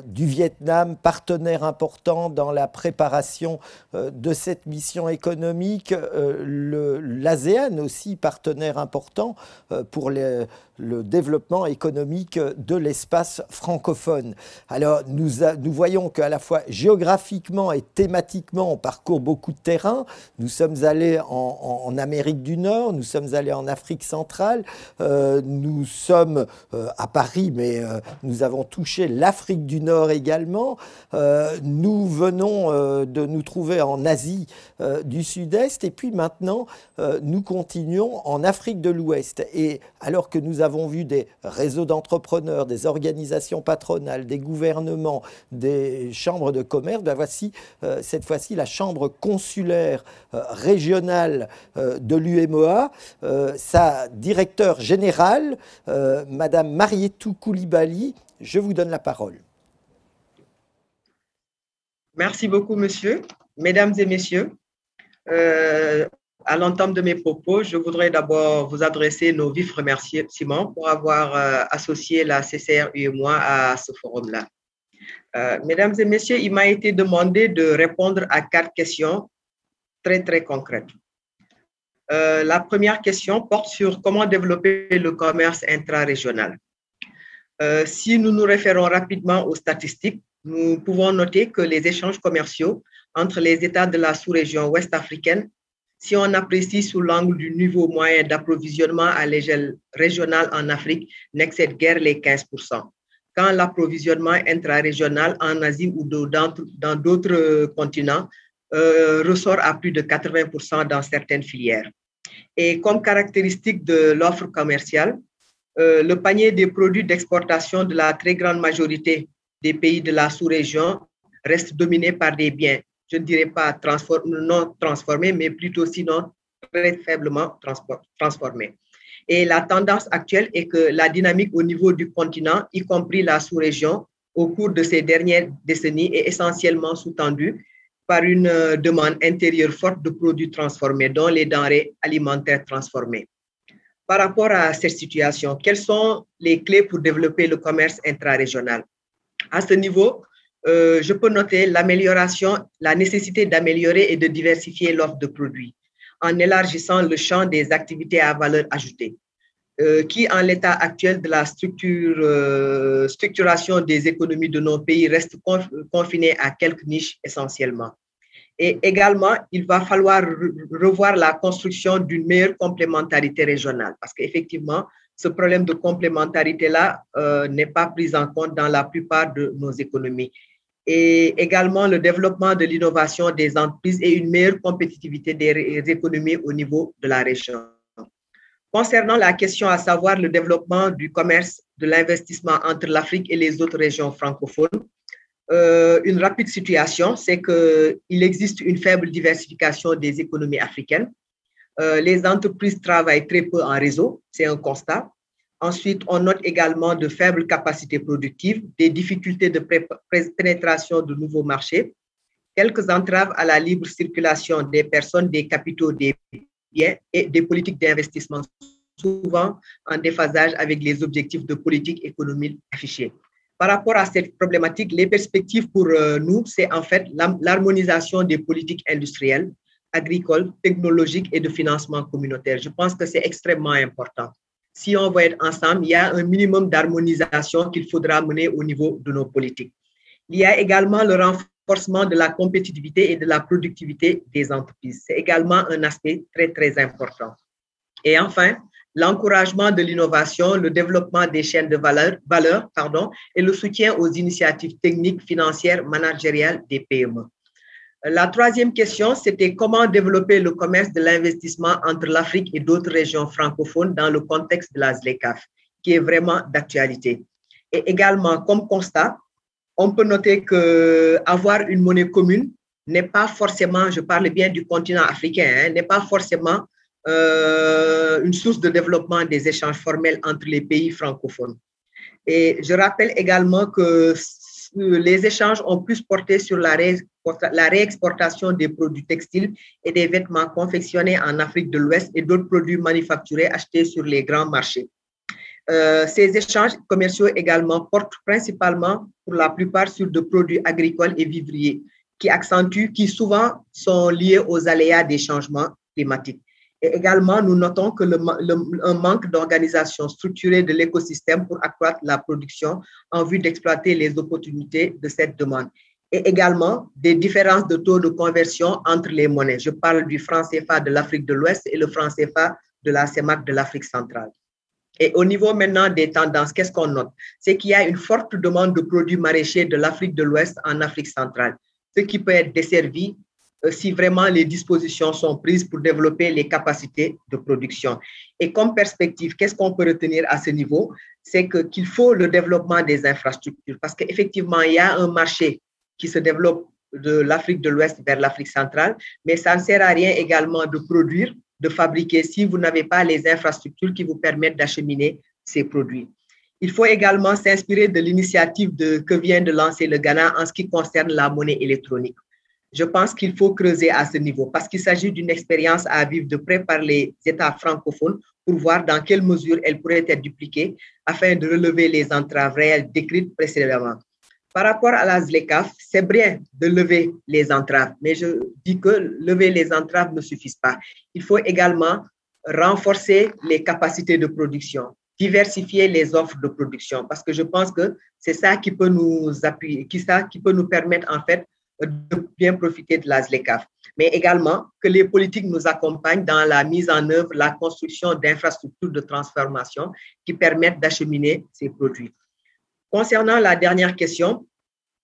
du Vietnam, partenaire important dans la préparation de cette mission économique. L'ASEAN aussi, partenaire important pour le développement économique de l'espace francophone. Alors, nous voyons qu'à la fois géographiquement et thématiquement, on parcourt beaucoup de terrain. Nous sommes allés en Amérique du Nord, nous sommes allés en Afrique centrale, nous sommes à Paris, mais nous avons touché l'Afrique du Nord également. Nous venons de nous trouver en Asie du Sud-Est, et puis maintenant, nous continuons en Afrique de l'Ouest. Et alors que nous avons vu des réseaux d'entrepreneurs, des organisations patronales, des gouvernements, des chambres de commerce, ben voici cette fois-ci la chambre consulaire régionale de l'UMOA, sa directeure générale, Madame Marietou Koulibaly. Je vous donne la parole. Merci beaucoup, monsieur. Mesdames et messieurs, à l'entame de mes propos, je voudrais d'abord vous adresser nos vifs remerciements pour avoir associé la CCR-UMOA à ce forum-là. Mesdames et messieurs, il m'a été demandé de répondre à 4 questions très, très concrètes. La première question porte sur comment développer le commerce intra-régional. Si nous nous référons rapidement aux statistiques, nous pouvons noter que les échanges commerciaux entre les États de la sous-région ouest africaine, si on apprécie sous l'angle du niveau moyen d'approvisionnement à l'échelle régionale en Afrique, n'excède guère les 15%, quand l'approvisionnement intra-régional en Asie ou dans d'autres continents ressort à plus de 80% dans certaines filières. Et comme caractéristique de l'offre commerciale, le panier des produits d'exportation de la très grande majorité des pays de la sous-région reste dominé par des biens, je ne dirais pas non transformés, mais plutôt sinon très faiblement transformés. Et la tendance actuelle est que la dynamique au niveau du continent, y compris la sous-région, au cours de ces dernières décennies, est essentiellement sous-tendue par une demande intérieure forte de produits transformés, dont les denrées alimentaires transformées. Par rapport à cette situation, quelles sont les clés pour développer le commerce intra-régional? À ce niveau, je peux noter la nécessité d'améliorer et de diversifier l'offre de produits en élargissant le champ des activités à valeur ajoutée, qui, en l'état actuel de la structuration des économies de nos pays, reste confinée à quelques niches essentiellement. Et également, il va falloir revoir la construction d'une meilleure complémentarité régionale, parce qu'effectivement, ce problème de complémentarité-là n'est pas pris en compte dans la plupart de nos économies. Et également le développement de l'innovation des entreprises et une meilleure compétitivité des économies au niveau de la région. Concernant la question à savoir le développement du commerce, de l'investissement entre l'Afrique et les autres régions francophones, une rapide situation, c'est qu'il existe une faible diversification des économies africaines. Les entreprises travaillent très peu en réseau, c'est un constat. Ensuite, on note également de faibles capacités productives, des difficultés de pénétration de nouveaux marchés, quelques entraves à la libre circulation des personnes, des capitaux, des biens et des politiques d'investissement, souvent en déphasage avec les objectifs de politique économique affichés. Par rapport à cette problématique, les perspectives pour nous, c'est en fait l'harmonisation des politiques industrielles, agricoles, technologiques et de financement communautaire. Je pense que c'est extrêmement important. Si on va être ensemble, il y a un minimum d'harmonisation qu'il faudra mener au niveau de nos politiques. Il y a également le renforcement de la compétitivité et de la productivité des entreprises. C'est également un aspect très, très important. Et enfin, l'encouragement de l'innovation, le développement des chaînes de valeur et le soutien aux initiatives techniques, financières, managériales des PME. La troisième question, c'était comment développer le commerce de l'investissement entre l'Afrique et d'autres régions francophones dans le contexte de la ZLECAf, qui est vraiment d'actualité. Et également, comme constat, on peut noter qu'avoir une monnaie commune n'est pas forcément, je parle bien du continent africain, n'est pas forcément une source de développement des échanges formels entre les pays francophones. Et je rappelle également que les échanges ont plus porté sur la réexportation des produits textiles et des vêtements confectionnés en Afrique de l'Ouest et d'autres produits manufacturés achetés sur les grands marchés. Ces échanges commerciaux également portent principalement, pour la plupart, sur des produits agricoles et vivriers qui souvent sont liés aux aléas des changements climatiques. Et également, nous notons que un manque d'organisation structurée de l'écosystème pour accroître la production en vue d'exploiter les opportunités de cette demande. Et également, des différences de taux de conversion entre les monnaies. Je parle du franc CFA de l'Afrique de l'Ouest et le franc CFA de la CEMAC de l'Afrique centrale. Et au niveau maintenant des tendances, qu'est-ce qu'on note? C'est qu'il y a une forte demande de produits maraîchers de l'Afrique de l'Ouest en Afrique centrale, ce qui peut être desservi si vraiment les dispositions sont prises pour développer les capacités de production. Et comme perspective, qu'est-ce qu'on peut retenir à ce niveau? C'est qu'il faut le développement des infrastructures parce qu'effectivement, il y a un marché qui se développe de l'Afrique de l'Ouest vers l'Afrique centrale, mais ça ne sert à rien également de produire, de fabriquer si vous n'avez pas les infrastructures qui vous permettent d'acheminer ces produits. Il faut également s'inspirer de l'initiative que vient de lancer le Ghana en ce qui concerne la monnaie électronique. Je pense qu'il faut creuser à ce niveau parce qu'il s'agit d'une expérience à vivre de près par les États francophones pour voir dans quelle mesure elle pourrait être dupliquée afin de relever les entraves réelles décrites précédemment. Par rapport à la ZLECAf, c'est bien de lever les entraves, mais je dis que lever les entraves ne suffit pas. Il faut également renforcer les capacités de production, diversifier les offres de production, parce que je pense que c'est ça qui peut nous appuyer, qui peut nous permettre en fait de bien profiter de la ZLECAf. Mais également que les politiques nous accompagnent dans la mise en œuvre, la construction d'infrastructures de transformation qui permettent d'acheminer ces produits. Concernant la dernière question,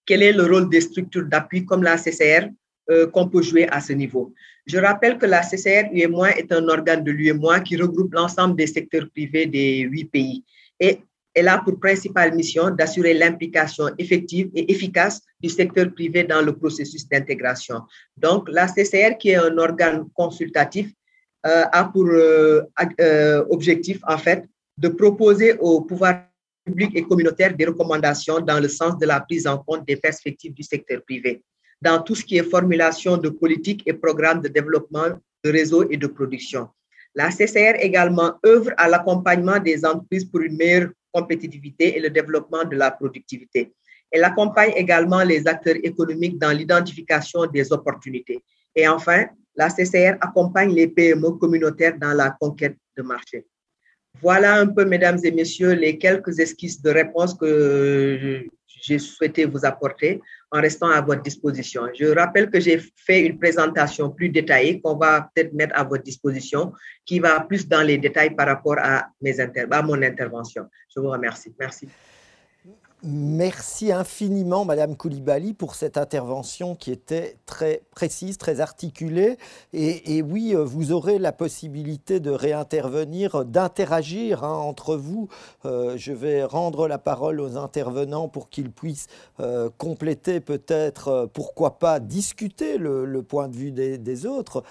quel est le rôle des structures d'appui comme la CCR qu'on peut jouer à ce niveau? Je rappelle que la CCR UEMOA est un organe de l'UEMOA qui regroupe l'ensemble des secteurs privés des 8 pays et elle a pour principale mission d'assurer l'implication effective et efficace du secteur privé dans le processus d'intégration. Donc, la CCR, qui est un organe consultatif, a pour objectif, en fait, de proposer au pouvoir public et communautaire des recommandations dans le sens de la prise en compte des perspectives du secteur privé, dans tout ce qui est formulation de politiques et programmes de développement de réseaux et de production. La CCR également œuvre à l'accompagnement des entreprises pour une meilleure compétitivité et le développement de la productivité. Elle accompagne également les acteurs économiques dans l'identification des opportunités. Et enfin, la CCR accompagne les PME communautaires dans la conquête de marché. Voilà un peu, mesdames et messieurs, les quelques esquisses de réponse que j'ai souhaité vous apporter en restant à votre disposition. Je rappelle que j'ai fait une présentation plus détaillée qu'on va peut-être mettre à votre disposition, qui va plus dans les détails par rapport à mon intervention. Je vous remercie. Merci. Merci infiniment, Madame Coulibaly, pour cette intervention qui était très précise, très articulée. Et oui, vous aurez la possibilité de réintervenir, d'interagir entre vous. Je vais rendre la parole aux intervenants pour qu'ils puissent compléter peut-être, pourquoi pas, discuter le point de vue des autres.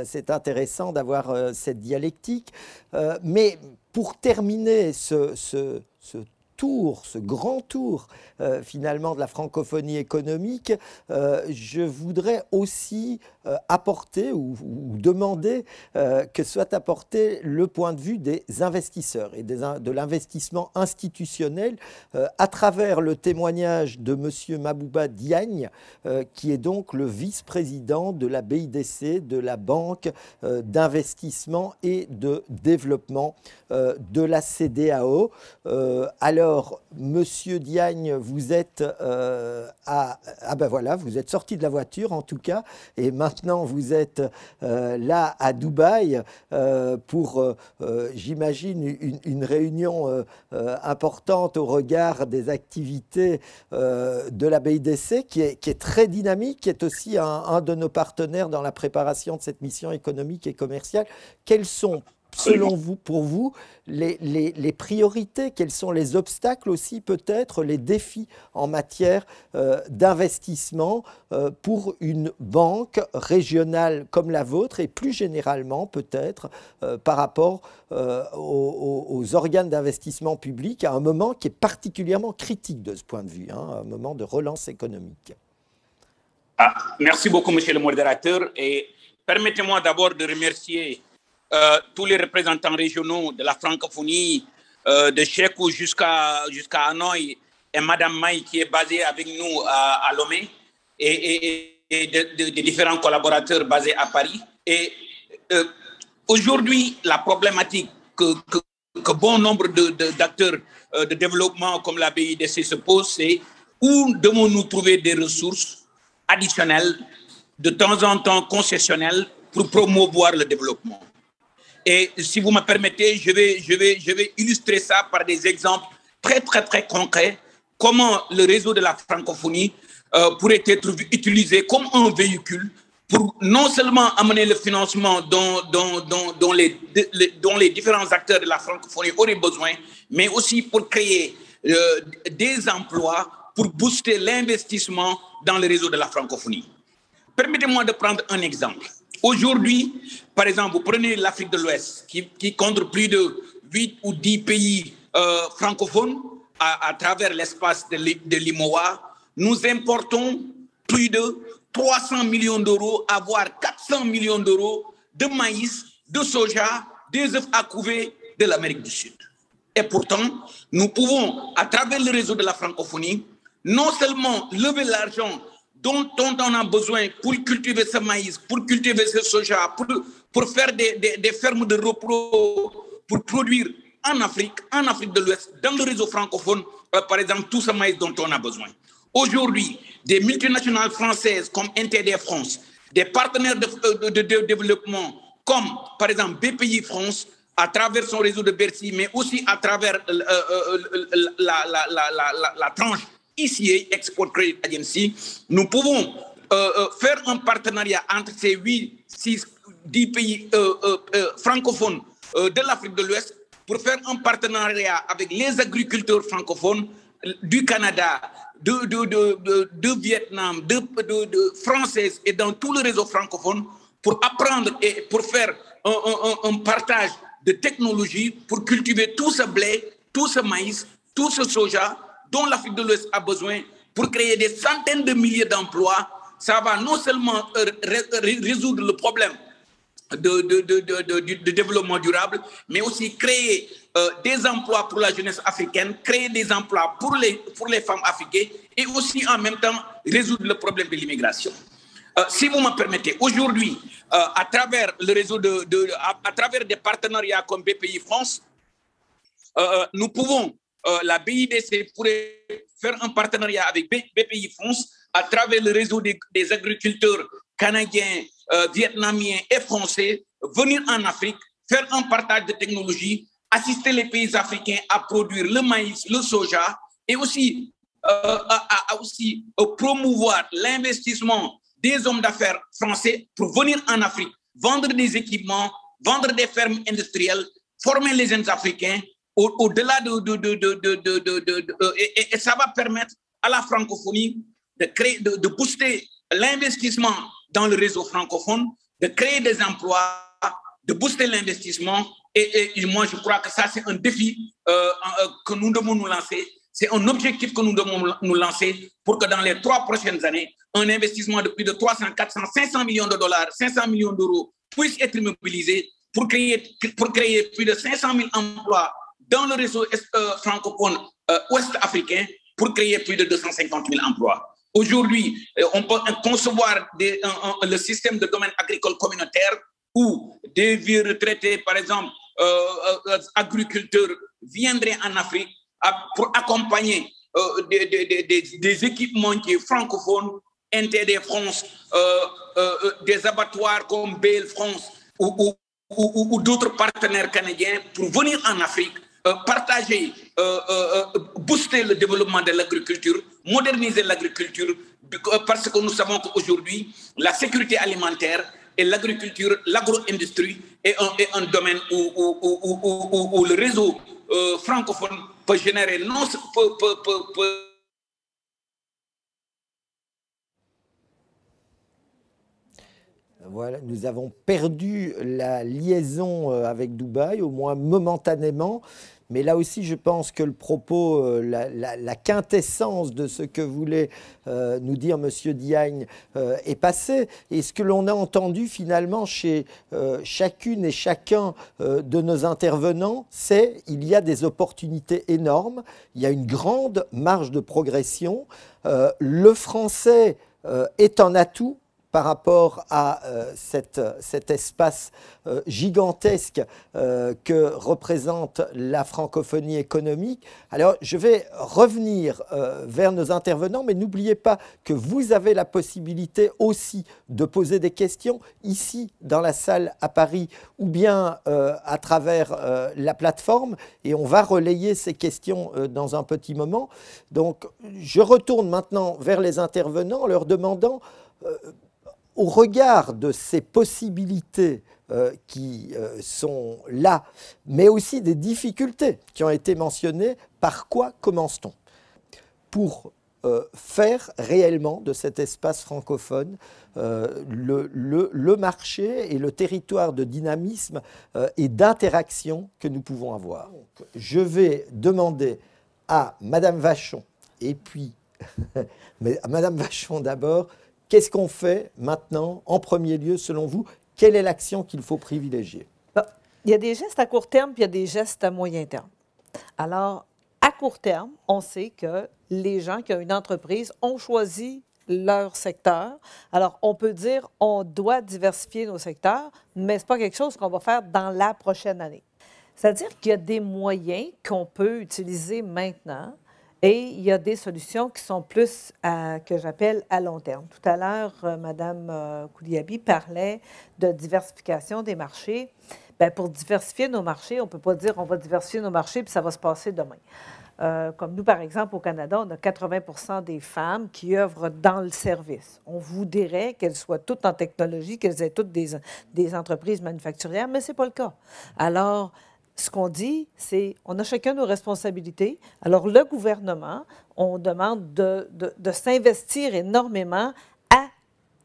C'est intéressant d'avoir cette dialectique. Mais pour terminer ce grand tour finalement de la francophonie économique, je voudrais aussi apporter ou demander que soit apporté le point de vue des investisseurs et de l'investissement institutionnel à travers le témoignage de M. Mabouba Diagne, qui est donc le vice-président de la BIDC, de la Banque d'investissement et de développement de la CEDEAO. Alors, Monsieur Diagne, vous êtes vous êtes sorti de la voiture en tout cas, et maintenant vous êtes là à Dubaï pour, j'imagine, une réunion importante au regard des activités de la BIDC, qui est très dynamique, qui est aussi un de nos partenaires dans la préparation de cette mission économique et commerciale. Quelles sont selon vous, pour vous, les priorités, quels sont les obstacles aussi, peut-être les défis en matière d'investissement pour une banque régionale comme la vôtre et plus généralement peut-être par rapport aux organes d'investissement public à un moment qui est particulièrement critique de ce point de vue, un moment de relance économique. Merci beaucoup, monsieur le modérateur. Et permettez-moi d'abord de remercier tous les représentants régionaux de la francophonie, de Chekou jusqu'à Hanoï, et Madame Maï qui est basée avec nous à Lomé, et des différents collaborateurs basés à Paris. Et aujourd'hui, la problématique que bon nombre d'acteurs de développement comme la BIDC se pose, c'est où devons-nous trouver des ressources additionnelles, de temps en temps concessionnelles, pour promouvoir le développement. Et si vous me permettez, je vais illustrer ça par des exemples très concrets, comment le réseau de la francophonie pourrait être utilisé comme un véhicule pour non seulement amener le financement dont les différents acteurs de la francophonie auraient besoin, mais aussi pour créer des emplois, pour booster l'investissement dans le réseau de la francophonie. Permettez-moi de prendre un exemple. Aujourd'hui, par exemple, vous prenez l'Afrique de l'Ouest, qui compte plus de 8 ou 10 pays francophones à travers l'espace de l'IMOA. Nous importons plus de 300 millions d'euros, voire 400 millions d'euros de maïs, de soja, des œufs à couver de l'Amérique du Sud. Et pourtant, nous pouvons, à travers le réseau de la francophonie, non seulement lever l'argent dont on a besoin pour cultiver ce maïs, pour cultiver ce soja, pour faire des fermes de repos, pour produire en Afrique de l'Ouest, dans le réseau francophone, par exemple, tout ce maïs dont on a besoin. Aujourd'hui, des multinationales françaises comme NTD France, des partenaires de développement comme, par exemple, BPI France, à travers son réseau de Bercy, mais aussi à travers la tranche ICA, Export Credit Agency, nous pouvons faire un partenariat entre ces 8, 6, 10 pays francophones de l'Afrique de l'Ouest pour faire un partenariat avec les agriculteurs francophones du Canada, de Vietnam, de françaises et dans tout le réseau francophone pour apprendre et pour faire un partage de technologies pour cultiver tout ce blé, tout ce maïs, tout ce soja dont l'Afrique de l'Ouest a besoin pour créer des centaines de milliers d'emplois. Ça va non seulement résoudre le problème de développement durable, mais aussi créer des emplois pour la jeunesse africaine, créer des emplois pour les femmes africaines et aussi en même temps résoudre le problème de l'immigration. Si vous me permettez, aujourd'hui, à travers le réseau à travers des partenariats comme BPI France, nous pouvons, la BIDC pourrait faire un partenariat avec BPI France à travers le réseau des agriculteurs canadiens, vietnamiens et français, venir en Afrique, faire un partage de technologies, assister les pays africains à produire le maïs, le soja et aussi, promouvoir l'investissement des hommes d'affaires français pour venir en Afrique, vendre des équipements, vendre des fermes industrielles, former les jeunes Africains au-delà et ça va permettre à la francophonie de booster l'investissement dans le réseau francophone, de créer des emplois, de booster l'investissement. Et moi, je crois que ça, c'est un défi que nous devons nous lancer. C'est un objectif que nous devons nous lancer pour que dans les 3 prochaines années, un investissement de plus de 300, 400, 500 millions de dollars, 500 millions d'euros puisse être mobilisé pour créer plus de 500 000 emplois dans le réseau francophone ouest-africain pour créer plus de 250 000 emplois. Aujourd'hui, on peut concevoir le système de domaine agricole communautaire où des vieux retraités, par exemple, agriculteurs, viendraient en Afrique pour accompagner des équipementiers francophones, NTD France, des abattoirs comme BL France ou d'autres partenaires canadiens pour venir en Afrique, partager, booster le développement de l'agriculture, moderniser l'agriculture, parce que nous savons qu'aujourd'hui, la sécurité alimentaire et l'agriculture, l'agro-industrie est un domaine où le réseau francophone peut générer non Voilà, nous avons perdu la liaison avec Dubaï, au moins momentanément. Mais là aussi, je pense que le propos, la quintessence de ce que voulait nous dire M. Diagne est passé. Et ce que l'on a entendu finalement chez chacune et chacun de nos intervenants, c'est qu'il y a des opportunités énormes, il y a une grande marge de progression. Le français est un atout par rapport à cet espace gigantesque que représente la francophonie économique. Alors, je vais revenir vers nos intervenants, mais n'oubliez pas que vous avez la possibilité aussi de poser des questions ici, dans la salle à Paris, ou bien à travers la plateforme, et on va relayer ces questions dans un petit moment. Donc, je retourne maintenant vers les intervenants en leur demandant au regard de ces possibilités qui sont là, mais aussi des difficultés qui ont été mentionnées, par quoi commence-t-on pour faire réellement de cet espace francophone le marché et le territoire de dynamisme et d'interaction que nous pouvons avoir? Donc, je vais demander à Madame Vachon, et puis à Madame Vachon d'abord, qu'est-ce qu'on fait maintenant, en premier lieu, selon vous? Quelle est l'action qu'il faut privilégier? Bon, il y a des gestes à court terme, puis il y a des gestes à moyen terme. Alors, à court terme, on sait que les gens qui ont une entreprise ont choisi leur secteur. Alors, on peut dire on doit diversifier nos secteurs, mais ce n'est pas quelque chose qu'on va faire dans la prochaine année. C'est-à-dire qu'il y a des moyens qu'on peut utiliser maintenant. Et il y a des solutions qui sont plus, que j'appelle à long terme. Tout à l'heure, Mme Kouliaby parlait de diversification des marchés. Bien, pour diversifier nos marchés, on ne peut pas dire on va diversifier nos marchés puis ça va se passer demain. Comme nous, par exemple, au Canada, on a 80 des femmes qui œuvrent dans le service. On voudrait qu'elles soient toutes en technologie, qu'elles aient toutes des entreprises manufacturières, mais ce n'est pas le cas. Alors, ce qu'on dit, c'est on a chacun nos responsabilités. Alors, le gouvernement, on demande de s'investir énormément à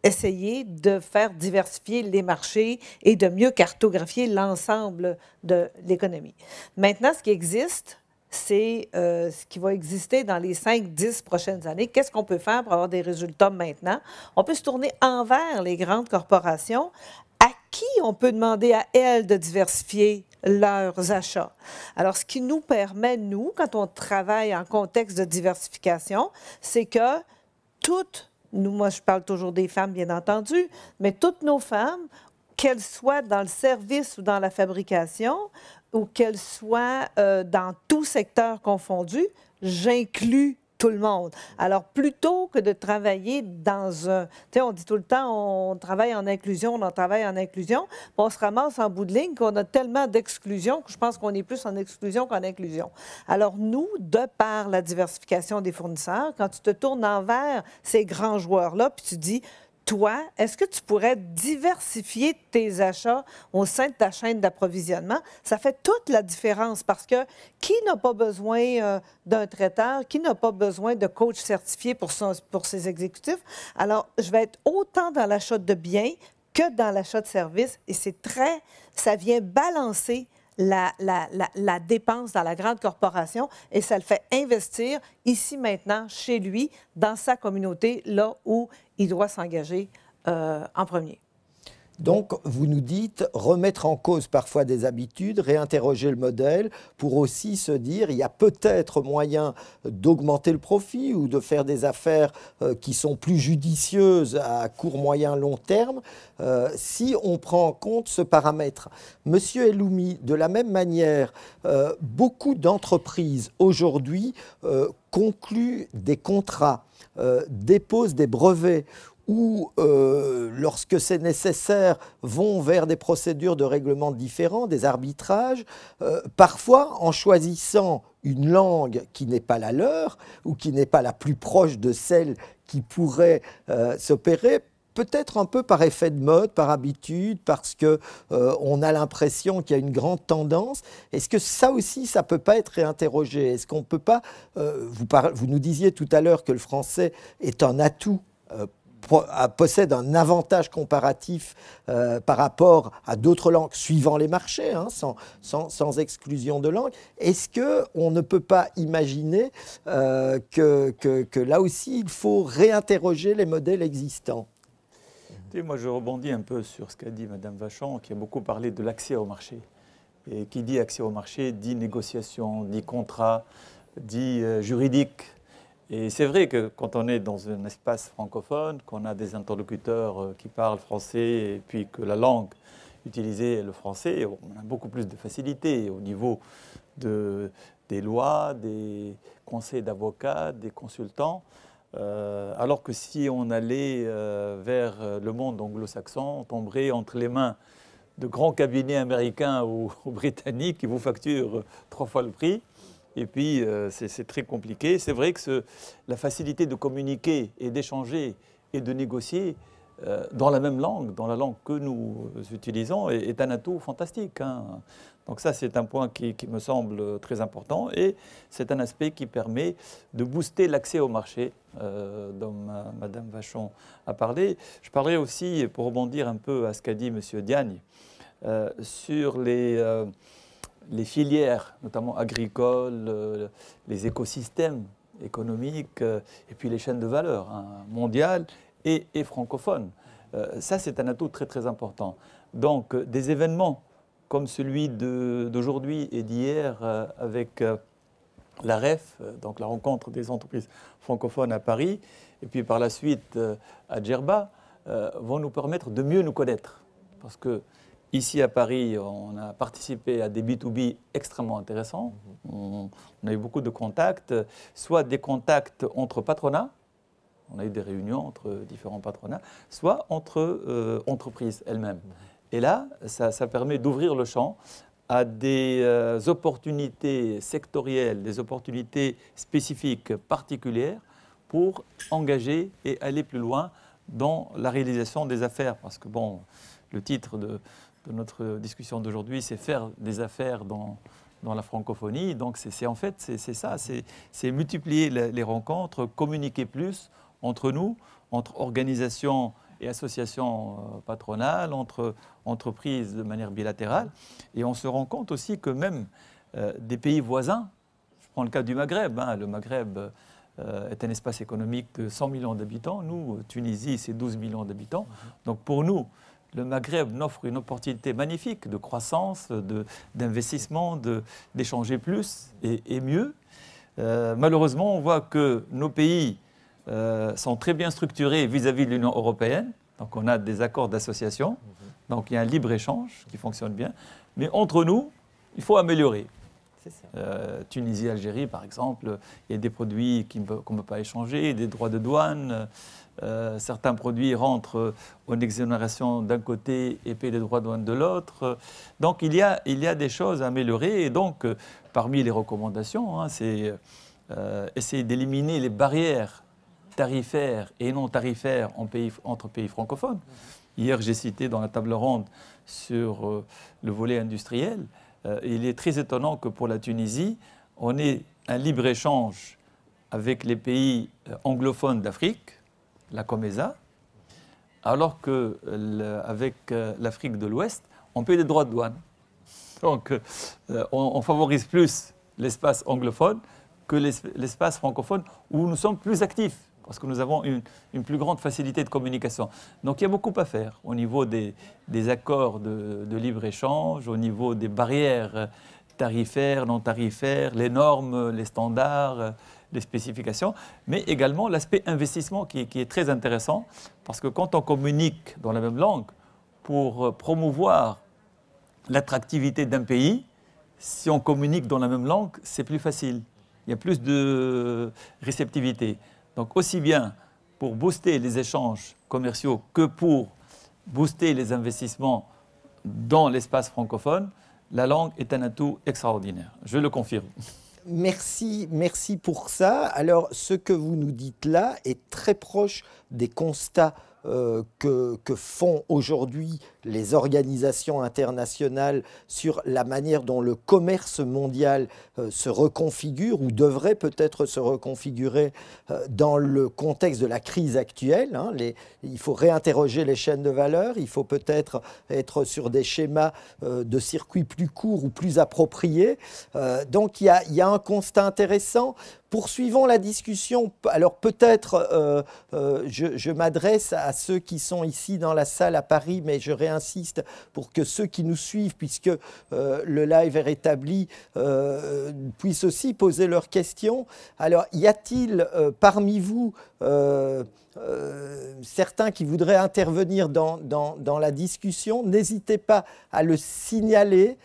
essayer de faire diversifier les marchés et de mieux cartographier l'ensemble de l'économie. Maintenant, ce qui existe, c'est ce qui va exister dans les 5-10 prochaines années. Qu'est-ce qu'on peut faire pour avoir des résultats maintenant? On peut se tourner envers les grandes corporations à qui on peut demander à elles de diversifier leurs achats. Alors, ce qui nous permet, nous, quand on travaille en contexte de diversification, c'est que moi je parle toujours des femmes, bien entendu, mais toutes nos femmes, qu'elles soient dans le service ou dans la fabrication, ou qu'elles soient dans tout secteur confondu, j'inclus tout le monde. Alors, plutôt que de travailler dans un... Tu sais, on dit tout le temps, on travaille en inclusion, on se ramasse en bout de ligne qu'on a tellement d'exclusion que je pense qu'on est plus en exclusion qu'en inclusion. Alors, nous, de par la diversification des fournisseurs, quand tu te tournes envers ces grands joueurs-là, puis tu dis... Toi, est-ce que tu pourrais diversifier tes achats au sein de ta chaîne d'approvisionnement? Ça fait toute la différence parce que qui n'a pas besoin d'un traiteur, qui n'a pas besoin de coach certifié pour ses exécutifs? Alors, je vais être autant dans l'achat de biens que dans l'achat de services et ça vient balancer la dépense dans la grande corporation et ça le fait investir ici, maintenant, chez lui, dans sa communauté, là où il doit s'engager en premier. Donc, vous nous dites remettre en cause parfois des habitudes, réinterroger le modèle pour aussi se dire il y a peut-être moyen d'augmenter le profit ou de faire des affaires qui sont plus judicieuses à court, moyen, long terme si on prend en compte ce paramètre. Monsieur Elloumi, de la même manière, beaucoup d'entreprises aujourd'hui concluent des contrats, déposent des brevets ou, lorsque c'est nécessaire, vont vers des procédures de règlement différents, des arbitrages, parfois en choisissant une langue qui n'est pas la leur ou qui n'est pas la plus proche de celle qui pourrait s'opérer, peut-être un peu par effet de mode, par habitude, parce qu'on a l'impression qu'il y a une grande tendance. Est-ce que ça aussi, ça ne peut pas être réinterrogé? Est-ce qu'on ne peut pas... vous nous disiez tout à l'heure que le français est un atout, possède un avantage comparatif par rapport à d'autres langues, suivant les marchés, hein, sans exclusion de langue. Est-ce qu'on ne peut pas imaginer que là aussi, il faut réinterroger les modèles existants? Moi, je rebondis un peu sur ce qu'a dit Mme Vachon, qui a beaucoup parlé de l'accès au marché. Et qui dit accès au marché dit négociation, dit contrat, dit juridique. Et c'est vrai que quand on est dans un espace francophone, qu'on a des interlocuteurs qui parlent français et puis que la langue utilisée est le français, on a beaucoup plus de facilité au niveau des lois, des conseils d'avocats, des consultants. Alors que si on allait vers le monde anglo-saxon, on tomberait entre les mains de grands cabinets américains ou britanniques qui vous facturent 3 fois le prix. Et puis, c'est très compliqué. C'est vrai que la facilité de communiquer et d'échanger et de négocier dans la même langue, dans la langue que nous utilisons, est un atout fantastique, hein. Donc ça, c'est un point qui me semble très important. Et c'est un aspect qui permet de booster l'accès au marché, dont Mme Vachon a parlé. Je parlerai aussi, pour rebondir un peu à ce qu'a dit M. Diagne, sur les filières, notamment agricoles, les écosystèmes économiques, et puis les chaînes de valeur, hein, mondiales et francophones. Ça, c'est un atout très, très important. Donc, des événements comme celui d'aujourd'hui et d'hier avec la REF, donc la rencontre des entreprises francophones à Paris, et puis par la suite à Djerba, vont nous permettre de mieux nous connaître. Parce que ici à Paris, on a participé à des B2B extrêmement intéressants. On a eu beaucoup de contacts, soit des contacts entre patronats, on a eu des réunions entre différents patronats, soit entre entreprises elles-mêmes. Et là, ça permet d'ouvrir le champ à des opportunités sectorielles, des opportunités spécifiques, particulières, pour engager et aller plus loin dans la réalisation des affaires. Parce que, bon, le titre de notre discussion d'aujourd'hui, c'est faire des affaires dans la francophonie. Donc, en fait, c'est ça, c'est multiplier les rencontres, communiquer plus entre nous, entre organisations et associations patronales, entre entreprises de manière bilatérale. Et on se rend compte aussi que même des pays voisins, je prends le cas du Maghreb, hein, le Maghreb est un espace économique de 100 millions d'habitants. Nous, Tunisie, c'est 12 millions d'habitants. Donc pour nous, le Maghreb nous offre une opportunité magnifique de croissance, d'investissement, d'échanger plus et mieux. Malheureusement, on voit que nos pays sont très bien structurés vis-à-vis de l'Union européenne. Donc on a des accords d'association, donc il y a un libre-échange qui fonctionne bien. Mais entre nous, il faut améliorer. Tunisie, Algérie, par exemple, il y a des produits qu'on ne peut pas échanger, des droits de douane. Certains produits rentrent en exonération d'un côté et payent les droits de douane de l'autre. Donc il y a des choses à améliorer. Et donc, parmi les recommandations, hein, c'est essayer d'éliminer les barrières tarifaires et non tarifaires entre pays francophones. Hier, j'ai cité dans la table ronde sur le volet industriel. Il est très étonnant que pour la Tunisie, on ait un libre-échange avec les pays anglophones d'Afrique, la COMESA, alors qu'avec l'Afrique de l'Ouest, on paye des droits de douane. Donc, on favorise plus l'espace anglophone que l'espace francophone, où nous sommes plus actifs, parce que nous avons une plus grande facilité de communication. Donc il y a beaucoup à faire au niveau des accords de libre-échange, au niveau des barrières tarifaires, non tarifaires, les normes, les standards, les spécifications, mais également l'aspect investissement qui est très intéressant, parce que quand on communique dans la même langue, pour promouvoir l'attractivité d'un pays, si on communique dans la même langue, c'est plus facile. Il y a plus de réceptivité. Donc aussi bien pour booster les échanges commerciaux que pour booster les investissements dans l'espace francophone, la langue est un atout extraordinaire. Je le confirme. Merci pour ça. Alors, ce que vous nous dites là est très proche des constats que font aujourd'hui les organisations internationales sur la manière dont le commerce mondial se reconfigure ou devrait peut-être se reconfigurer dans le contexte de la crise actuelle. Il faut réinterroger les chaînes de valeur, il faut peut-être être sur des schémas de circuits plus courts ou plus appropriés. Donc il y a un constat intéressant. Poursuivons la discussion. Alors peut-être je m'adresse à ceux qui sont ici dans la salle à Paris, mais je réinsiste pour que ceux qui nous suivent, puisque le live est rétabli, puissent aussi poser leurs questions. Alors, y a-t-il parmi vous certains qui voudraient intervenir dans la discussion? N'hésitez pas à le signaler.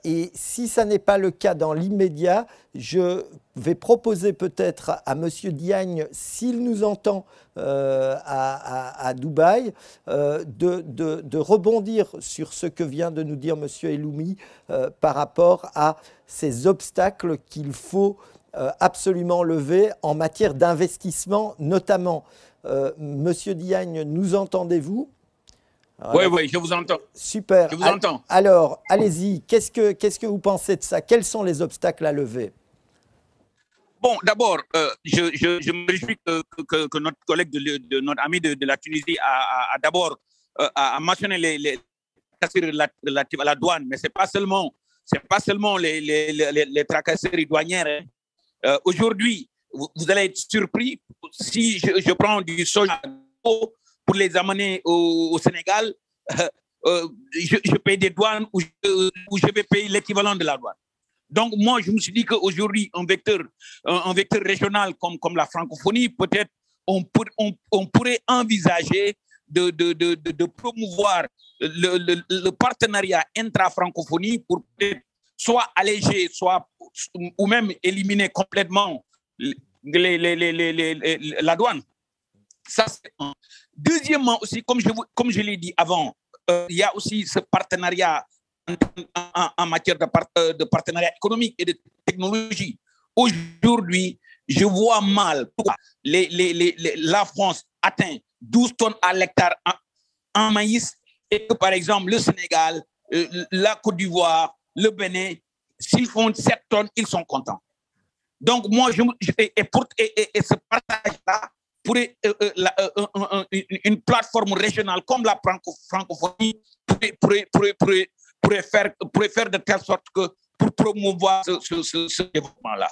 Et si ça n'est pas le cas dans l'immédiat, je vais proposer peut-être à M. Diagne, s'il nous entend à Dubaï, de rebondir sur ce que vient de nous dire M. Elloumi par rapport à ces obstacles qu'il faut absolument lever en matière d'investissement, notamment. Monsieur Diagne, nous entendez-vous? Oui, je vous entends. Super. Je vous entends. Alors, allez-y. Qu'est-ce que vous pensez de ça? Quels sont les obstacles à lever? Bon, d'abord, je me réjouis que notre collègue, notre ami de la Tunisie a d'abord mentionné les tracasseries relatives à la douane, mais ce n'est pas seulement les tracasseries douanières. Aujourd'hui, vous allez être surpris si je prends du soja pour les amener au Sénégal, je paye des douanes ou je vais payer l'équivalent de la douane. Donc, moi, je me suis dit qu'aujourd'hui, un vecteur régional comme la francophonie, peut-être on pourrait envisager de promouvoir le partenariat intra-francophonie pour peut-être soit alléger, ou même éliminer complètement la douane. Ça, c'est un. Deuxièmement aussi, comme je l'ai dit avant, il y a aussi ce partenariat en matière de partenariat économique et de technologie. Aujourd'hui, je vois mal pourquoi la France atteint 12 tonnes à l'hectare en maïs et que, par exemple, le Sénégal, la Côte d'Ivoire, le Bénin, s'ils font 7 tonnes, ils sont contents. Donc, moi, et ce partage-là, pourrait, une plateforme régionale comme la francophonie pourrait faire de telle sorte que pour promouvoir ce développement-là.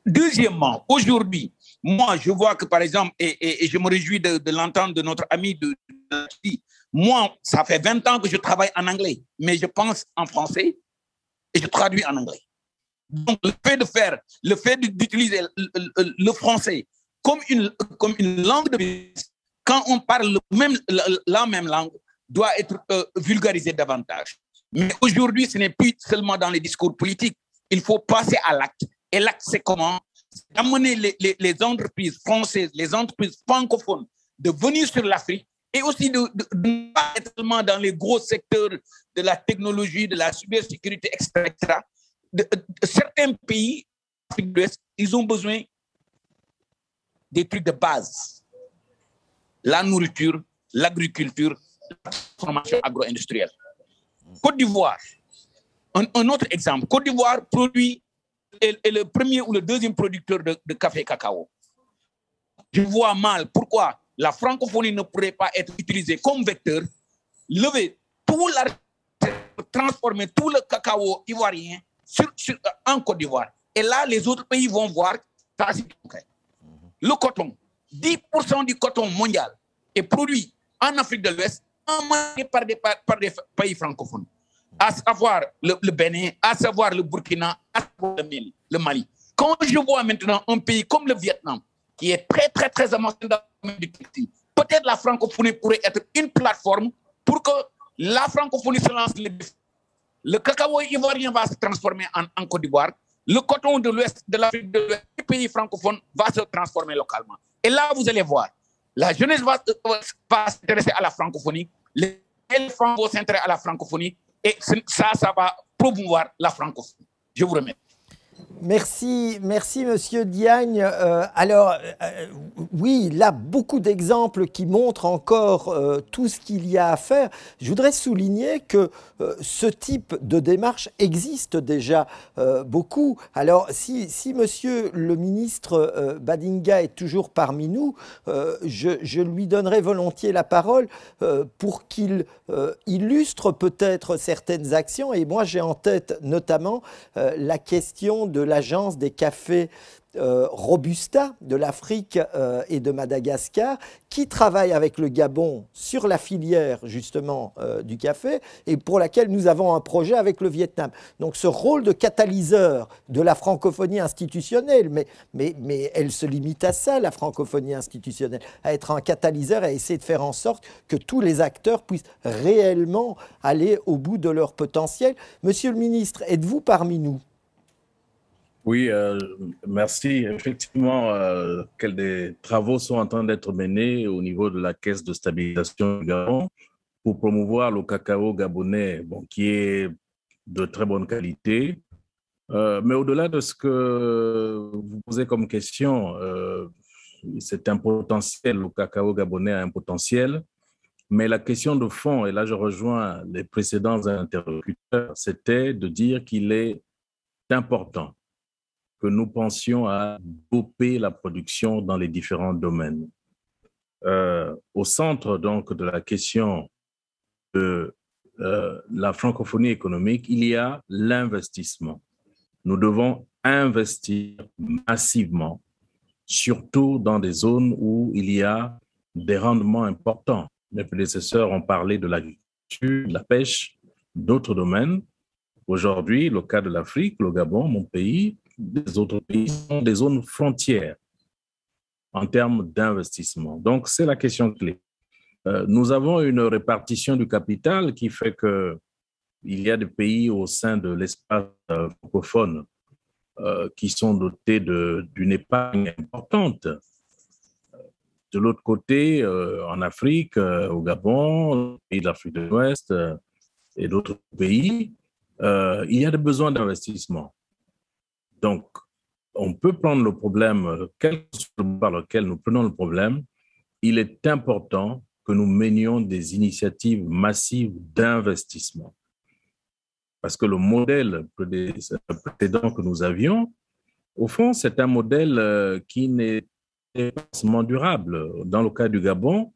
Deuxièmement, aujourd'hui, moi, je vois que, par exemple, et je me réjouis de l'entendre de notre ami moi, ça fait 20 ans que je travaille en anglais, mais je pense en français et je traduis en anglais. Donc, le fait d'utiliser le français comme une langue de business, quand on parle la même langue, doit être vulgarisé davantage. Mais aujourd'hui, ce n'est plus seulement dans les discours politiques. Il faut passer à l'acte. Et l'acte, c'est comment? D'amener les entreprises françaises, les entreprises francophones, de venir sur l'Afrique et aussi de ne pas être seulement dans les gros secteurs de la technologie, de la cybersécurité, etc. Certains pays d'Afrique de l'Ouest, ils ont besoin des trucs de base. La nourriture, l'agriculture, la transformation agro-industrielle. Côte d'Ivoire, un autre exemple. Côte d'Ivoire produit est le premier ou le deuxième producteur de café et cacao. Je vois mal pourquoi la francophonie ne pourrait pas être utilisée comme vecteur, lever tout transformer tout le cacao ivoirien en Côte d'Ivoire. Et là, les autres pays vont voir ça. Le coton, 10% du coton mondial est produit en Afrique de l'Ouest, par des pays francophones, à savoir le Bénin, à savoir le Burkina, à savoir le Mali. Quand je vois maintenant un pays comme le Vietnam, qui est très, très, très avancé dans le domaine du textile, peut-être la francophonie pourrait être une plateforme pour que la francophonie se lance le défi. Le cacao ivoirien va se transformer en Côte d'Ivoire. Le coton de l'Ouest, de l'Afrique de l'Ouest, les pays francophones va se transformer localement. Et là, vous allez voir, la jeunesse va s'intéresser à la francophonie, les enfants vont s'intéresser à la francophonie, et ça va promouvoir la francophonie. Je vous remercie. Merci, Monsieur Diagne. Oui, là, beaucoup d'exemples qui montrent encore tout ce qu'il y a à faire. Je voudrais souligner que ce type de démarche existe déjà beaucoup. Alors, si Monsieur le ministre Badinga est toujours parmi nous, je lui donnerai volontiers la parole pour qu'il illustre peut-être certaines actions. Et moi, j'ai en tête notamment la question de l'agence des cafés Robusta de l'Afrique et de Madagascar, qui travaille avec le Gabon sur la filière justement du café et pour laquelle nous avons un projet avec le Vietnam. Donc ce rôle de catalyseur de la francophonie institutionnelle, mais elle se limite à ça, la francophonie institutionnelle, à être un catalyseur et à essayer de faire en sorte que tous les acteurs puissent réellement aller au bout de leur potentiel. Monsieur le ministre, êtes-vous parmi nous? Oui, merci. Effectivement, des travaux sont en train d'être menés au niveau de la Caisse de stabilisation du Gabon pour promouvoir le cacao gabonais, bon, qui est de très bonne qualité. Mais au-delà de ce que vous posez comme question, c'est un potentiel, le cacao gabonais a un potentiel, mais la question de fond, et là je rejoins les précédents interlocuteurs, c'était de dire qu'il est important que nous pensions à doper la production dans les différents domaines. Au centre donc de la question de la francophonie économique, il y a l'investissement. Nous devons investir massivement, surtout dans des zones où il y a des rendements importants. Mes prédécesseurs ont parlé de l'agriculture, de la pêche, d'autres domaines. Aujourd'hui, le cas de l'Afrique, le Gabon, mon pays, des autres pays sont des zones frontières en termes d'investissement. Donc, c'est la question clé. Nous avons une répartition du capital qui fait qu'il y a des pays au sein de l'espace francophone qui sont dotés d'une épargne importante. De l'autre côté, en Afrique, au Gabon, les pays de l'Afrique de l'Ouest et d'autres pays, il y a des besoins d'investissement. Donc, on peut prendre le problème, quel que soit le par lequel nous prenons le problème, il est important que nous menions des initiatives massives d'investissement. Parce que le modèle précédent que nous avions, au fond, c'est un modèle qui n'est pas forcément durable. Dans le cas du Gabon,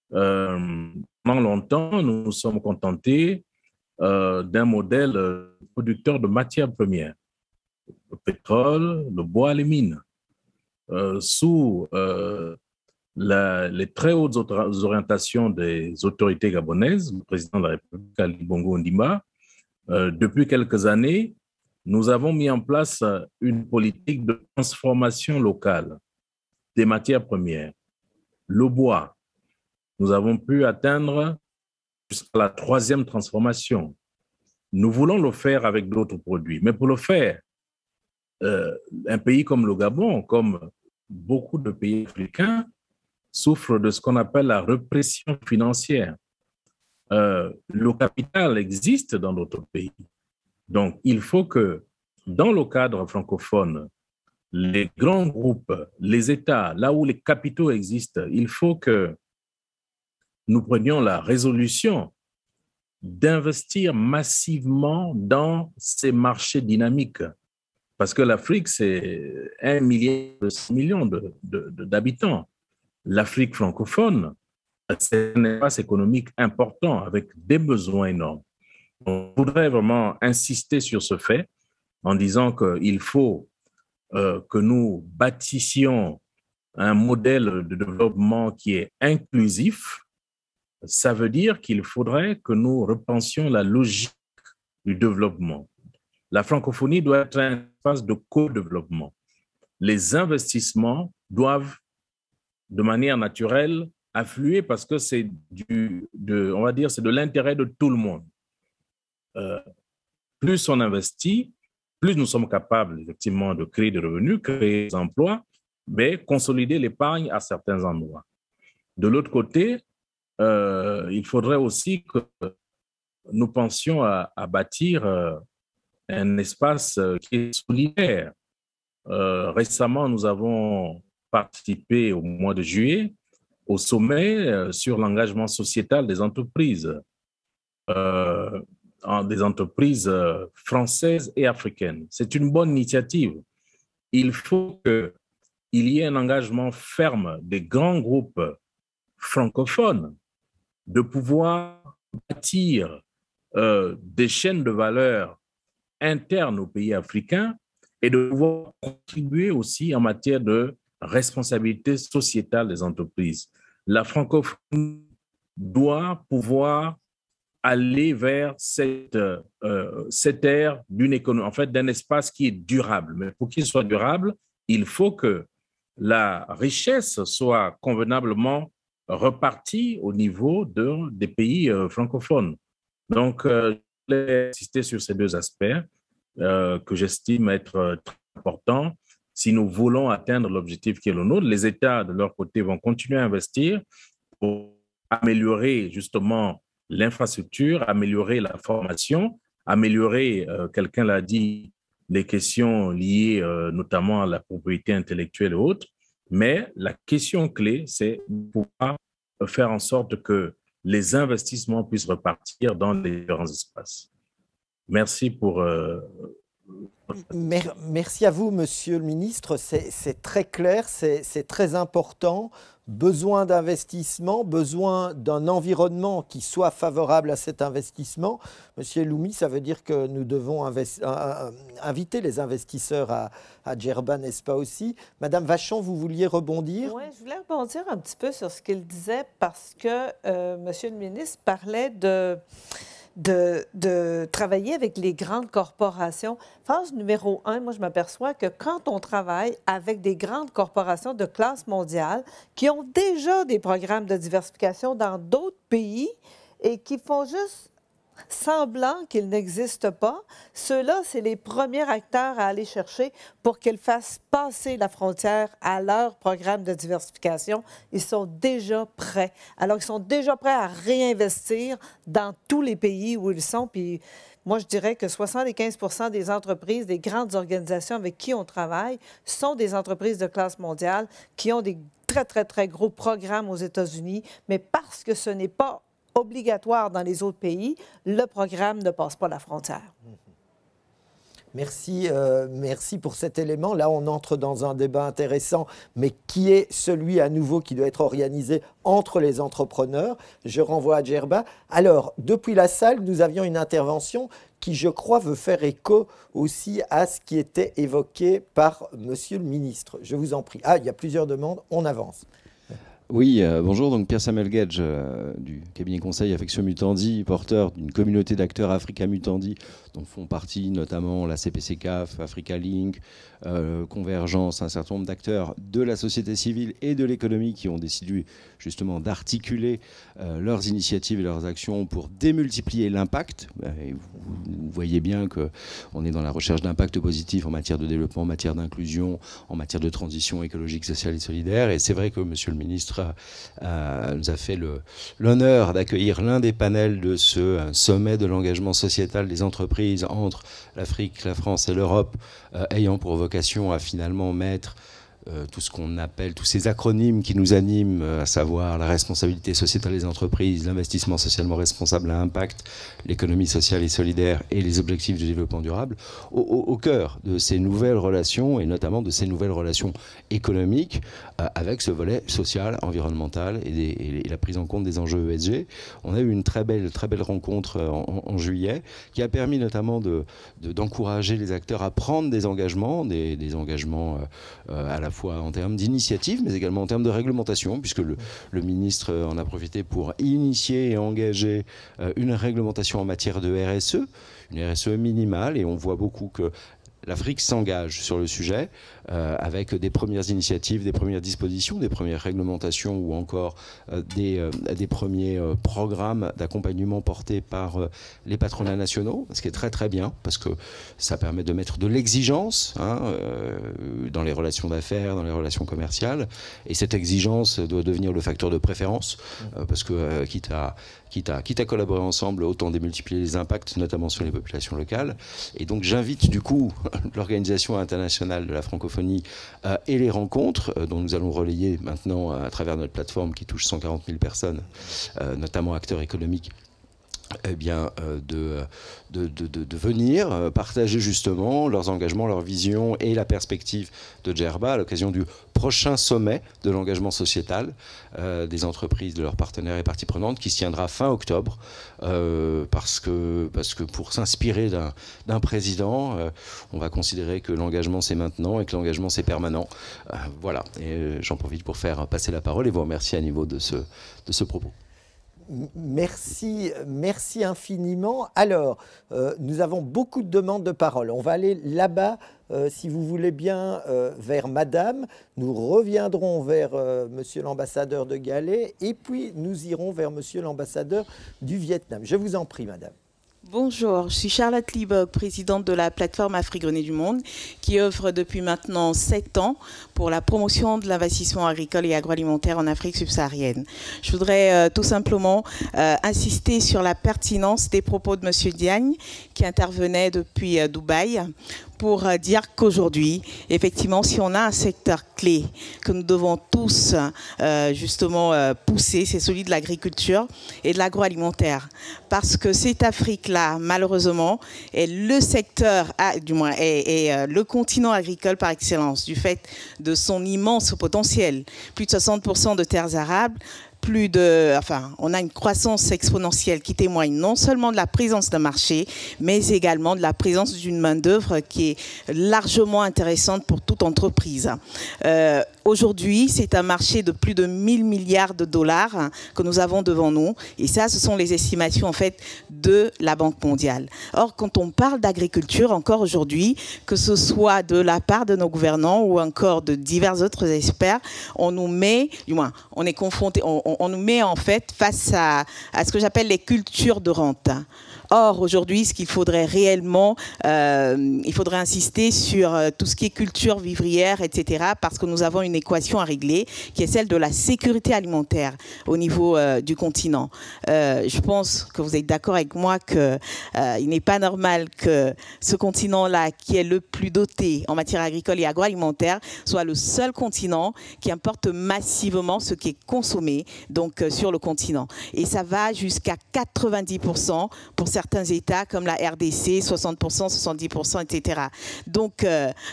pendant longtemps, nous nous sommes contentés d'un modèle producteur de matières premières. Le pétrole, le bois, les mines. Sous les très hautes orientations des autorités gabonaises, le président de la République, Ali Bongo Ondimba, depuis quelques années, nous avons mis en place une politique de transformation locale des matières premières. Le bois, nous avons pu atteindre jusqu'à la 3e transformation. Nous voulons le faire avec d'autres produits, mais pour le faire, un pays comme le Gabon, comme beaucoup de pays africains, souffre de ce qu'on appelle la répression financière. Le capital existe dans d'autres pays. Donc, il faut que, dans le cadre francophone, les grands groupes, les États, là où les capitaux existent, il faut que nous prenions la résolution d'investir massivement dans ces marchés dynamiques. Parce que l'Afrique, c'est 1 million d'habitants. L'Afrique francophone, c'est un espace économique important avec des besoins énormes. On voudrait vraiment insister sur ce fait en disant qu'il faut que nous bâtissions un modèle de développement qui est inclusif. Ça veut dire qu'il faudrait que nous repensions la logique du développement. La francophonie doit être un espace de co-développement. Les investissements doivent, de manière naturelle, affluer parce que c'est on va dire, c'est de l'intérêt de tout le monde. Plus on investit, plus nous sommes capables, effectivement, de créer des revenus, créer des emplois, mais consolider l'épargne à certains endroits. De l'autre côté, il faudrait aussi que nous pensions à bâtir un espace qui est solidaire. Récemment, nous avons participé au mois de juillet au sommet sur l'engagement sociétal des entreprises françaises et africaines. C'est une bonne initiative. Il faut qu'il y ait un engagement ferme des grands groupes francophones de pouvoir bâtir des chaînes de valeur internes aux pays africains et de pouvoir contribuer aussi en matière de responsabilité sociétale des entreprises. La francophonie doit pouvoir aller vers cette ère d'une économie, en fait, d'un espace qui est durable. Mais pour qu'il soit durable, il faut que la richesse soit convenablement repartie au niveau des pays francophones. Donc, je voulais insister sur ces deux aspects que j'estime être très importants. Si nous voulons atteindre l'objectif qui est le nôtre, les États, de leur côté, vont continuer à investir pour améliorer justement l'infrastructure, améliorer la formation, améliorer, quelqu'un l'a dit, les questions liées notamment à la propriété intellectuelle et autres. Mais la question clé, c'est de pouvoir faire en sorte que les investissements puissent repartir dans les différents espaces. Merci pour... Merci à vous, Monsieur le Ministre. C'est très clair, c'est très important. Besoin d'investissement, besoin d'un environnement qui soit favorable à cet investissement. Monsieur Loumi, ça veut dire que nous devons inviter les investisseurs à Djerba, n'est-ce pas aussi? Madame Vachon, vous vouliez rebondir? Oui, je voulais rebondir un petit peu sur ce qu'il disait parce que Monsieur le ministre parlait de travailler avec les grandes corporations. Phase numéro 1, moi, je m'aperçois que quand on travaille avec des grandes corporations de classe mondiale qui ont déjà des programmes de diversification dans d'autres pays et qui font juste semblant qu'ils n'existent pas, ceux-là, c'est les premiers acteurs à aller chercher pour qu'ils fassent passer la frontière à leur programme de diversification. Ils sont déjà prêts. Alors, ils sont déjà prêts à réinvestir dans tous les pays où ils sont. Puis, moi, je dirais que 75% des entreprises, des grandes organisations avec qui on travaille, sont des entreprises de classe mondiale qui ont des très, très, très gros programmes aux États-Unis, mais parce que ce n'est pas obligatoire dans les autres pays, le programme ne passe pas la frontière. Merci, merci pour cet élément. Là, on entre dans un débat intéressant, mais qui est celui à nouveau qui doit être organisé entre les entrepreneurs. Je renvoie à Djerba. Alors, depuis la salle, nous avions une intervention qui, je crois, veut faire écho aussi à ce qui était évoqué par Monsieur le ministre. Je vous en prie. Ah, il y a plusieurs demandes. On avance. Oui, bonjour, donc Pierre-Samuel Gage du cabinet conseil Affection Mutandi, porteur d'une communauté d'acteurs Africa Mutandi, dont font partie notamment la CPC-CAF, Africa Link, Convergence, un certain nombre d'acteurs de la société civile et de l'économie qui ont décidé justement d'articuler leurs initiatives et leurs actions pour démultiplier l'impact. Vous voyez bien qu'on est dans la recherche d'impact positif en matière de développement, en matière d'inclusion, en matière de transition écologique, sociale et solidaire. Et c'est vrai que Monsieur le ministre nous a fait l'honneur d'accueillir l'un des panels de ce sommet de l'engagement sociétal des entreprises entre l'Afrique, la France et l'Europe, ayant pour vocation à finalement mettre tout ce qu'on appelle, tous ces acronymes qui nous animent, à savoir la responsabilité sociétale des entreprises, l'investissement socialement responsable à impact, l'économie sociale et solidaire et les objectifs du développement durable, au cœur de ces nouvelles relations et notamment de ces nouvelles relations économiques avec ce volet social, environnemental et la prise en compte des enjeux ESG. On a eu une très belle rencontre en juillet qui a permis notamment d'encourager les acteurs à prendre des engagements, des engagements à la fois en termes d'initiative, mais également en termes de réglementation, puisque le ministre en a profité pour initier et engager une réglementation en matière de RSE, une RSE minimale, et on voit beaucoup que l'Afrique s'engage sur le sujet avec des premières initiatives, des premières dispositions, des premières réglementations ou encore des premiers programmes d'accompagnement portés par les patronats nationaux, ce qui est très très bien parce que ça permet de mettre de l'exigence dans les relations d'affaires, dans les relations commerciales, et cette exigence doit devenir le facteur de préférence parce que quitte quitte à collaborer ensemble, autant démultiplier les impacts, notamment sur les populations locales. Et donc j'invite du coup l'Organisation internationale de la francophonie et les rencontres, dont nous allons relayer maintenant à travers notre plateforme qui touche 140 000 personnes, notamment acteurs économiques, eh bien, de venir partager justement leurs engagements, leurs visions et la perspective de Djerba à l'occasion du prochain sommet de l'engagement sociétal des entreprises, de leurs partenaires et parties prenantes, qui se tiendra fin octobre, parce que pour s'inspirer d'un président, on va considérer que l'engagement c'est maintenant et que l'engagement c'est permanent. Voilà, et j'en profite pour faire passer la parole et vous remercier à niveau de ce propos. Merci infiniment. Alors, nous avons beaucoup de demandes de parole. On va aller là-bas, si vous voulez bien, vers Madame. Nous reviendrons vers Monsieur l'ambassadeur de Galais et puis nous irons vers Monsieur l'ambassadeur du Vietnam. Je vous en prie, Madame. Bonjour, je suis Charlotte Liebog, présidente de la plateforme Afrique-Grenier du Monde, qui œuvre depuis maintenant 7 ans pour la promotion de l'investissement agricole et agroalimentaire en Afrique subsaharienne. Je voudrais tout simplement insister sur la pertinence des propos de M. Diagne, qui intervenait depuis Dubaï, pour dire qu'aujourd'hui, effectivement, si on a un secteur clé que nous devons tous justement pousser, c'est celui de l'agriculture et de l'agroalimentaire. Parce que cette Afrique-là, malheureusement, est le secteur, du moins, est le continent agricole par excellence, du fait de son immense potentiel. Plus de 60% de terres arables, on a une croissance exponentielle qui témoigne non seulement de la présence d'un marché, mais également de la présence d'une main-d'œuvre qui est largement intéressante pour toute entreprise. Aujourd'hui, c'est un marché de plus de 1000 milliards de dollars que nous avons devant nous. Et ça, ce sont les estimations, en fait, de la Banque mondiale. Or, quand on parle d'agriculture, encore aujourd'hui, que ce soit de la part de nos gouvernants ou encore de divers autres experts, on nous met, du moins, on est confronté, on nous met en fait face à ce que j'appelle les cultures de rente. Or, aujourd'hui, ce qu'il faudrait réellement, il faudrait insister sur tout ce qui est culture vivrière, etc., parce que nous avons une équation à régler, qui est celle de la sécurité alimentaire au niveau du continent. Je pense que vous êtes d'accord avec moi qu'il n'est pas normal que ce continent-là, qui est le plus doté en matière agricole et agroalimentaire, soit le seul continent qui importe massivement ce qui est consommé donc, sur le continent. Et ça va jusqu'à 90% pour certains États comme la RDC, 60%, 70%, etc. Donc,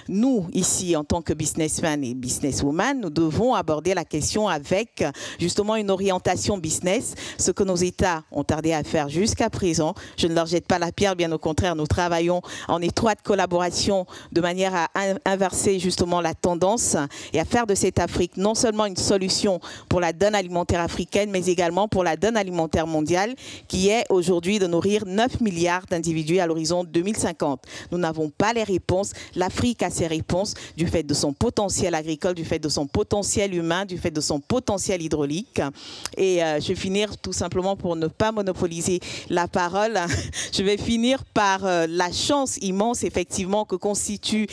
nous, ici, en tant que businessmen et businesswomen, nous devons aborder la question avec justement une orientation business, ce que nos États ont tardé à faire jusqu'à présent. Je ne leur jette pas la pierre, bien au contraire, nous travaillons en étroite collaboration de manière à inverser justement la tendance et à faire de cette Afrique non seulement une solution pour la donne alimentaire africaine, mais également pour la donne alimentaire mondiale, qui est aujourd'hui de nourrir 9 milliards d'individus à l'horizon 2050. Nous n'avons pas les réponses. L'Afrique a ses réponses du fait de son potentiel agricole, du fait de son potentiel humain, du fait de son potentiel hydraulique. Et je vais finir tout simplement pour ne pas monopoliser la parole. Je vais finir par la chance immense, effectivement, que constitue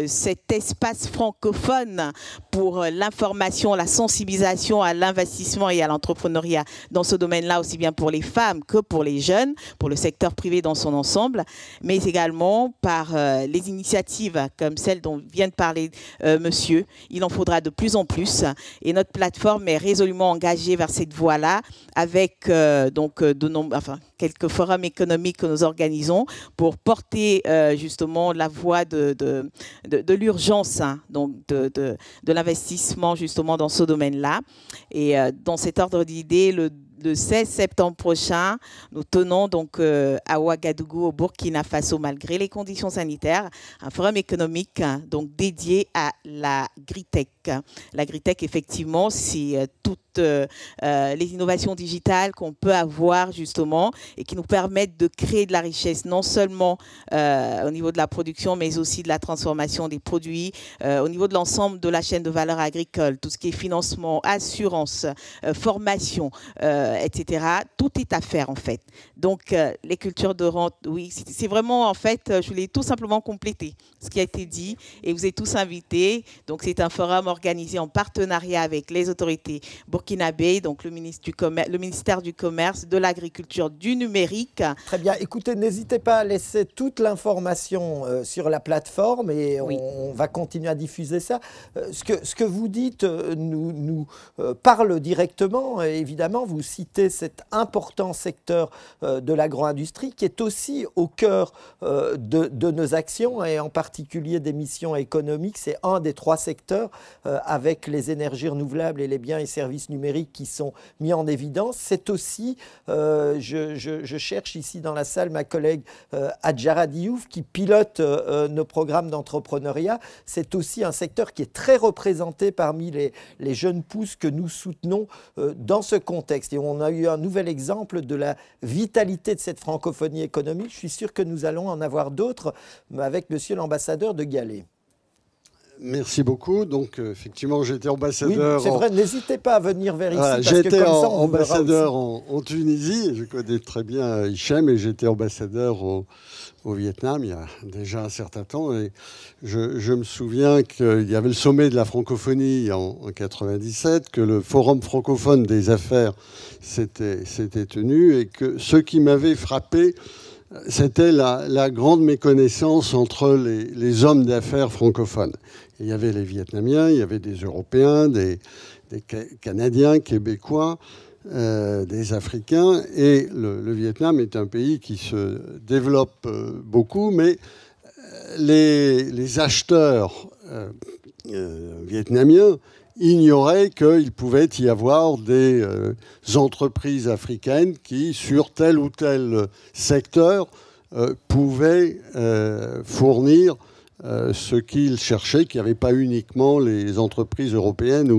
cet espace francophone pour l'information, la sensibilisation à l'investissement et à l'entrepreneuriat dans ce domaine-là, aussi bien pour les femmes que pour les jeunes, pour le secteur privé dans son ensemble, mais également par les initiatives comme celle dont vient de parler monsieur. Il en faudra de plus en plus et notre plateforme est résolument engagée vers cette voie-là avec quelques forums économiques que nous organisons pour porter justement la voie de l'urgence, hein, donc de l'investissement justement dans ce domaine-là. Et dans cet ordre d'idées, le 16 septembre prochain, nous tenons donc à Ouagadougou, au Burkina Faso, malgré les conditions sanitaires, un forum économique donc dédié à l'agritech. L'agritech, effectivement, c'est toutes les innovations digitales qu'on peut avoir justement et qui nous permettent de créer de la richesse, non seulement au niveau de la production, mais aussi de la transformation des produits, au niveau de l'ensemble de la chaîne de valeur agricole, tout ce qui est financement, assurance, formation, etc. Tout est à faire, en fait. Donc, les cultures de rente, oui, c'est vraiment, en fait, je voulais tout simplement compléter ce qui a été dit. Et vous êtes tous invités. Donc, c'est un forum organisé en partenariat avec les autorités burkinabées, donc le ministère du Commerce, de l'Agriculture, du Numérique. Très bien. Écoutez, n'hésitez pas à laisser toute l'information sur la plateforme et on va continuer à diffuser ça. Ce que vous dites nous parle directement. Évidemment, vous citez cet important secteur de l'agro-industrie qui est aussi au cœur de nos actions et en particulier des missions économiques. C'est un des 3 secteurs avec les énergies renouvelables et les biens et services numériques qui sont mis en évidence. C'est aussi, je cherche ici dans la salle ma collègue Adjara Diouf qui pilote nos programmes d'entrepreneuriat. C'est aussi un secteur qui est très représenté parmi les jeunes pousses que nous soutenons dans ce contexte. Et on a eu un nouvel exemple de la vitalité de cette francophonie économique. Je suis sûr que nous allons en avoir d'autres avec monsieur l'ambassadeur de Galais. Merci beaucoup. Donc, effectivement, j'étais ambassadeur. Oui, c'est vrai, n'hésitez pas à venir vers ici. Voilà, j'étais ambassadeur en Tunisie. Je connais très bien Hichem et j'étais ambassadeur au Vietnam il y a déjà un certain temps. Et je me souviens qu'il y avait le sommet de la francophonie en 97, que le forum francophone des affaires s'était tenu et que ce qui m'avait frappé, c'était la grande méconnaissance entre les hommes d'affaires francophones. Il y avait les Vietnamiens, il y avait des Européens, des Canadiens, Québécois, des Africains. Et le Vietnam est un pays qui se développe beaucoup, mais les acheteurs vietnamiens ignoraient qu'il pouvait y avoir des entreprises africaines qui, sur tel ou tel secteur, pouvaient fournir ce qu'ils cherchaient, qu'il n'y avait pas uniquement les entreprises européennes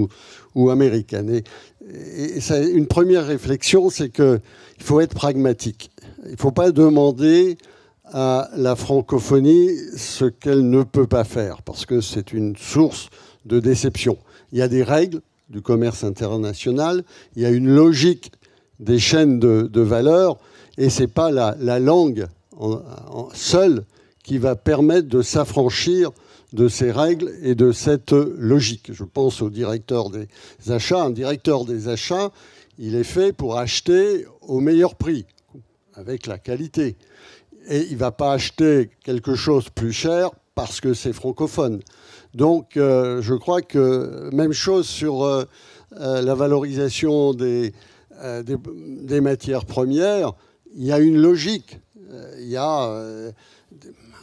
ou américaines. Et une première réflexion, c'est qu'il faut être pragmatique. Il ne faut pas demander à la francophonie ce qu'elle ne peut pas faire, parce que c'est une source de déception. Il y a des règles du commerce international, il y a une logique des chaînes de valeur, et ce n'est pas la langue seule qui va permettre de s'affranchir de ces règles et de cette logique. Je pense au directeur des achats. Un directeur des achats, il est fait pour acheter au meilleur prix, avec la qualité. Et il ne va pas acheter quelque chose plus cher parce que c'est francophone. Donc, je crois que même chose sur la valorisation des matières premières. Il y a une logique. Il y a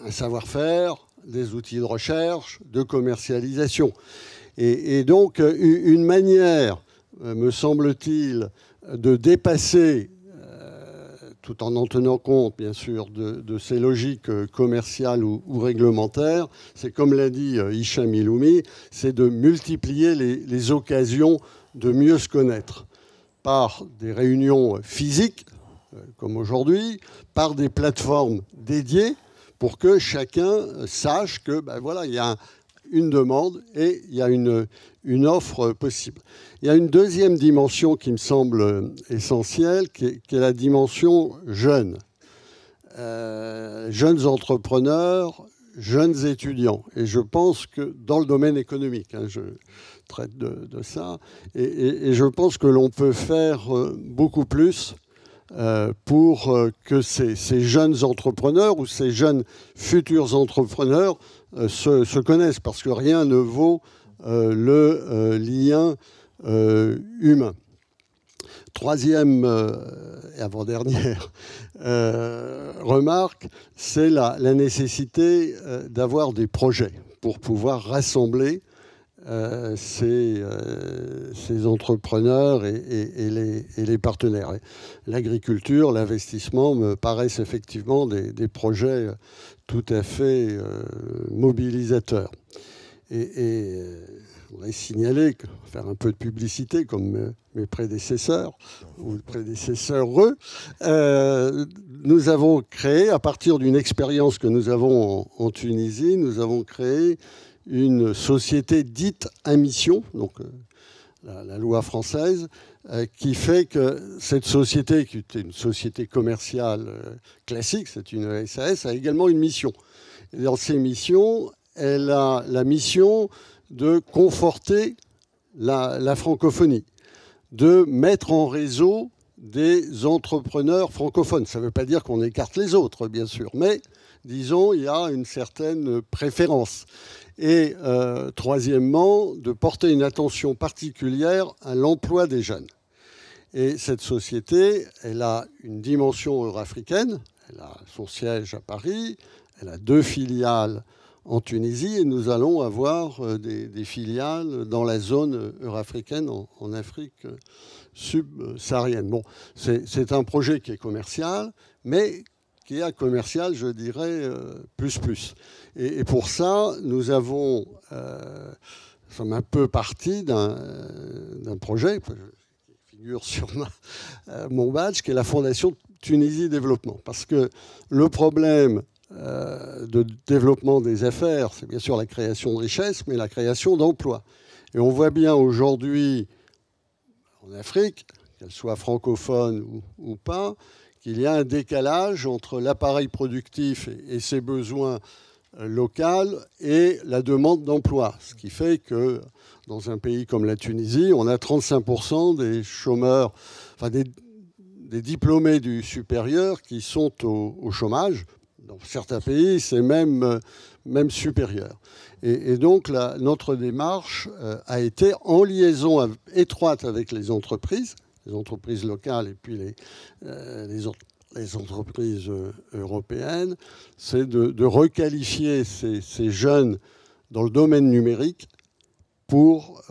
un savoir-faire, des outils de recherche, de commercialisation. Et donc, une manière, me semble-t-il, de dépasser, tout en tenant compte, bien sûr, de ces logiques commerciales ou réglementaires, c'est, comme l'a dit Hichem Iloumi, c'est de multiplier les occasions de mieux se connaître par des réunions physiques, comme aujourd'hui, par des plateformes dédiées, pour que chacun sache que, voilà, il y a une demande et il y a une offre possible. Il y a une deuxième dimension qui me semble essentielle, qui est la dimension jeune. Jeunes entrepreneurs, jeunes étudiants. Et je pense que dans le domaine économique, je traite de ça, et je pense que l'on peut faire beaucoup plus pour que ces jeunes entrepreneurs ou ces jeunes futurs entrepreneurs se connaissent, parce que rien ne vaut le lien humain. Troisième et avant-dernière remarque, c'est la nécessité d'avoir des projets pour pouvoir rassembler ces entrepreneurs et les partenaires. L'agriculture, l'investissement me paraissent effectivement des projets tout à fait mobilisateurs. Et je voudrais signaler, faire un peu de publicité comme mes prédécesseurs, ou prédécesseurs-eux, nous avons créé, à partir d'une expérience que nous avons en Tunisie, nous avons créé une société dite à mission, donc la loi française, qui fait que cette société, qui est une société commerciale classique, c'est une SAS, a également une mission. Et dans ces missions, elle a la mission de conforter la francophonie, de mettre en réseau des entrepreneurs francophones. Ça ne veut pas dire qu'on écarte les autres, bien sûr, mais disons, il y a une certaine préférence. Et troisièmement, de porter une attention particulière à l'emploi des jeunes. Et cette société, elle a une dimension euro-africaine, elle a son siège à Paris, elle a 2 filiales en Tunisie, et nous allons avoir des filiales dans la zone euro-africaine, en Afrique subsaharienne. Bon, c'est un projet qui est commercial, mais qui est commercial, je dirais, plus. Et pour ça, nous sommes un peu partis d'un projet qui figure sur mon badge, qui est la Fondation Tunisie Développement. Parce que le problème de développement des affaires, c'est bien sûr la création de richesses, mais la création d'emplois. Et on voit bien aujourd'hui, en Afrique, qu'elle soit francophone ou pas, qu'il y a un décalage entre l'appareil productif et ses besoins locaux et la demande d'emploi. Ce qui fait que dans un pays comme la Tunisie, on a 35% des chômeurs, enfin des diplômés du supérieur qui sont au chômage. Dans certains pays, c'est même supérieur. Et donc, notre démarche a été en liaison étroite avec les entreprises locales et puis les entreprises européennes, c'est de requalifier ces jeunes dans le domaine numérique pour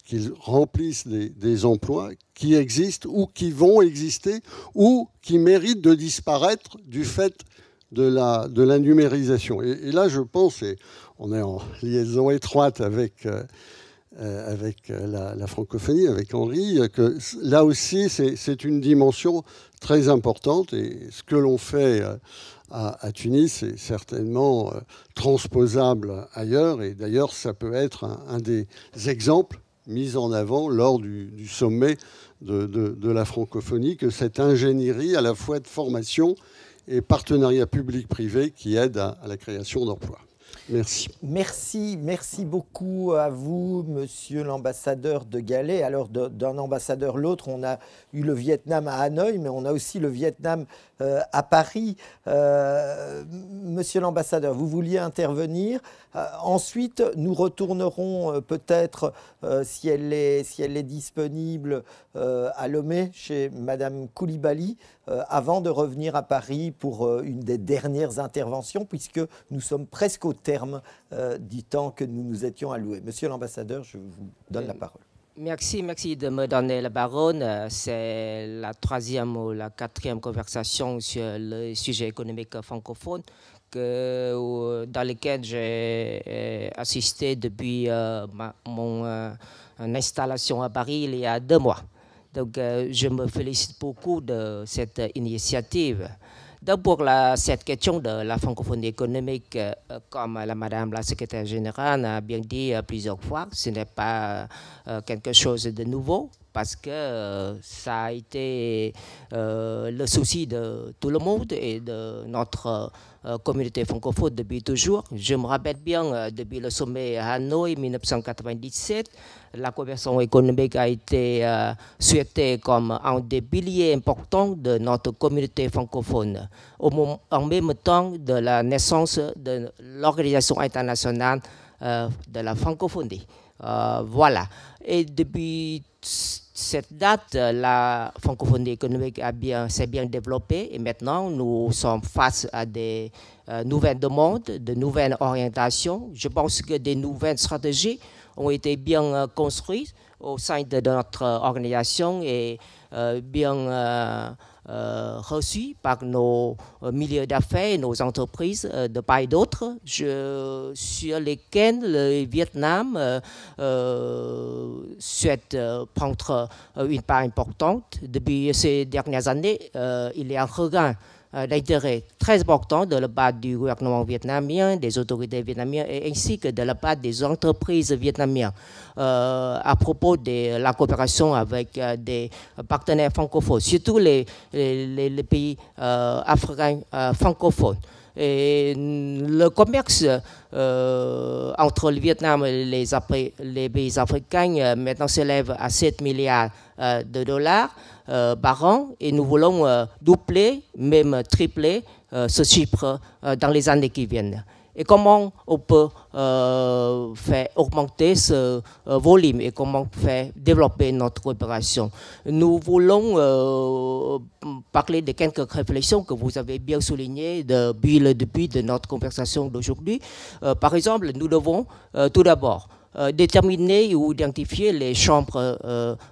qu'ils remplissent des emplois qui existent ou qui vont exister ou qui méritent de disparaître du fait de la numérisation. Et là, je pense, et on est en liaison étroite avec la francophonie, avec Henri, que là aussi, c'est une dimension très importante. Et ce que l'on fait à Tunis est certainement transposable ailleurs. Et d'ailleurs, ça peut être un des exemples mis en avant lors du sommet de la francophonie, que cette ingénierie à la fois de formation et partenariat public-privé qui aide à la création d'emplois. Merci. Merci beaucoup à vous, monsieur l'ambassadeur de Galais. Alors, d'un ambassadeur l'autre, on a eu le Vietnam à Hanoï, mais on a aussi le Vietnam à Paris. Monsieur l'ambassadeur, vous vouliez intervenir. Ensuite, nous retournerons peut-être, si elle est disponible, à Lomé, chez madame Koulibaly, avant de revenir à Paris pour une des dernières interventions, puisque nous sommes presque au terme du temps que nous nous étions alloués. Monsieur l'ambassadeur, je vous donne la parole. Merci de me donner la parole. C'est la 3e ou la 4e conversation sur le sujet économique francophone dans lequel j'ai assisté depuis mon installation à Paris il y a 2 mois. Donc, je me félicite beaucoup de cette initiative. Pour cette question de la francophonie économique, comme Madame la secrétaire générale a bien dit plusieurs fois, ce n'est pas quelque chose de nouveau parce que ça a été le souci de tout le monde et de notre communauté francophone depuis toujours. Je me rappelle bien, depuis le sommet à Hanoï 1997, la coopération économique a été souhaitée comme un des piliers importants de notre communauté francophone, en même temps de la naissance de l'Organisation internationale de la francophonie. Voilà. Et depuis cette date, la francophonie économique s'est bien développée et maintenant nous sommes face à des nouvelles demandes, de nouvelles orientations. Je pense que des nouvelles stratégies ont été bien construites au sein de notre organisation et bien reçues par nos milieux d'affaires et nos entreprises de part et d'autre, sur lesquelles le Vietnam souhaite prendre une part importante. Depuis ces dernières années, il y a un regain d'intérêt très important de la part du gouvernement vietnamien, des autorités vietnamiennes et ainsi que de la part des entreprises vietnamiennes à propos de la coopération avec des partenaires francophones, surtout les pays africains francophones. Et le commerce entre le Vietnam et les pays africains maintenant s'élève à 7 milliards de dollars par an et nous voulons doubler, même tripler ce chiffre dans les années qui viennent. Et comment on peut faire augmenter ce volume et comment faire développer notre coopération? Nous voulons parler de quelques réflexions que vous avez bien soulignées depuis le début de notre conversation d'aujourd'hui. Par exemple, nous devons tout d'abord déterminer ou identifier les champs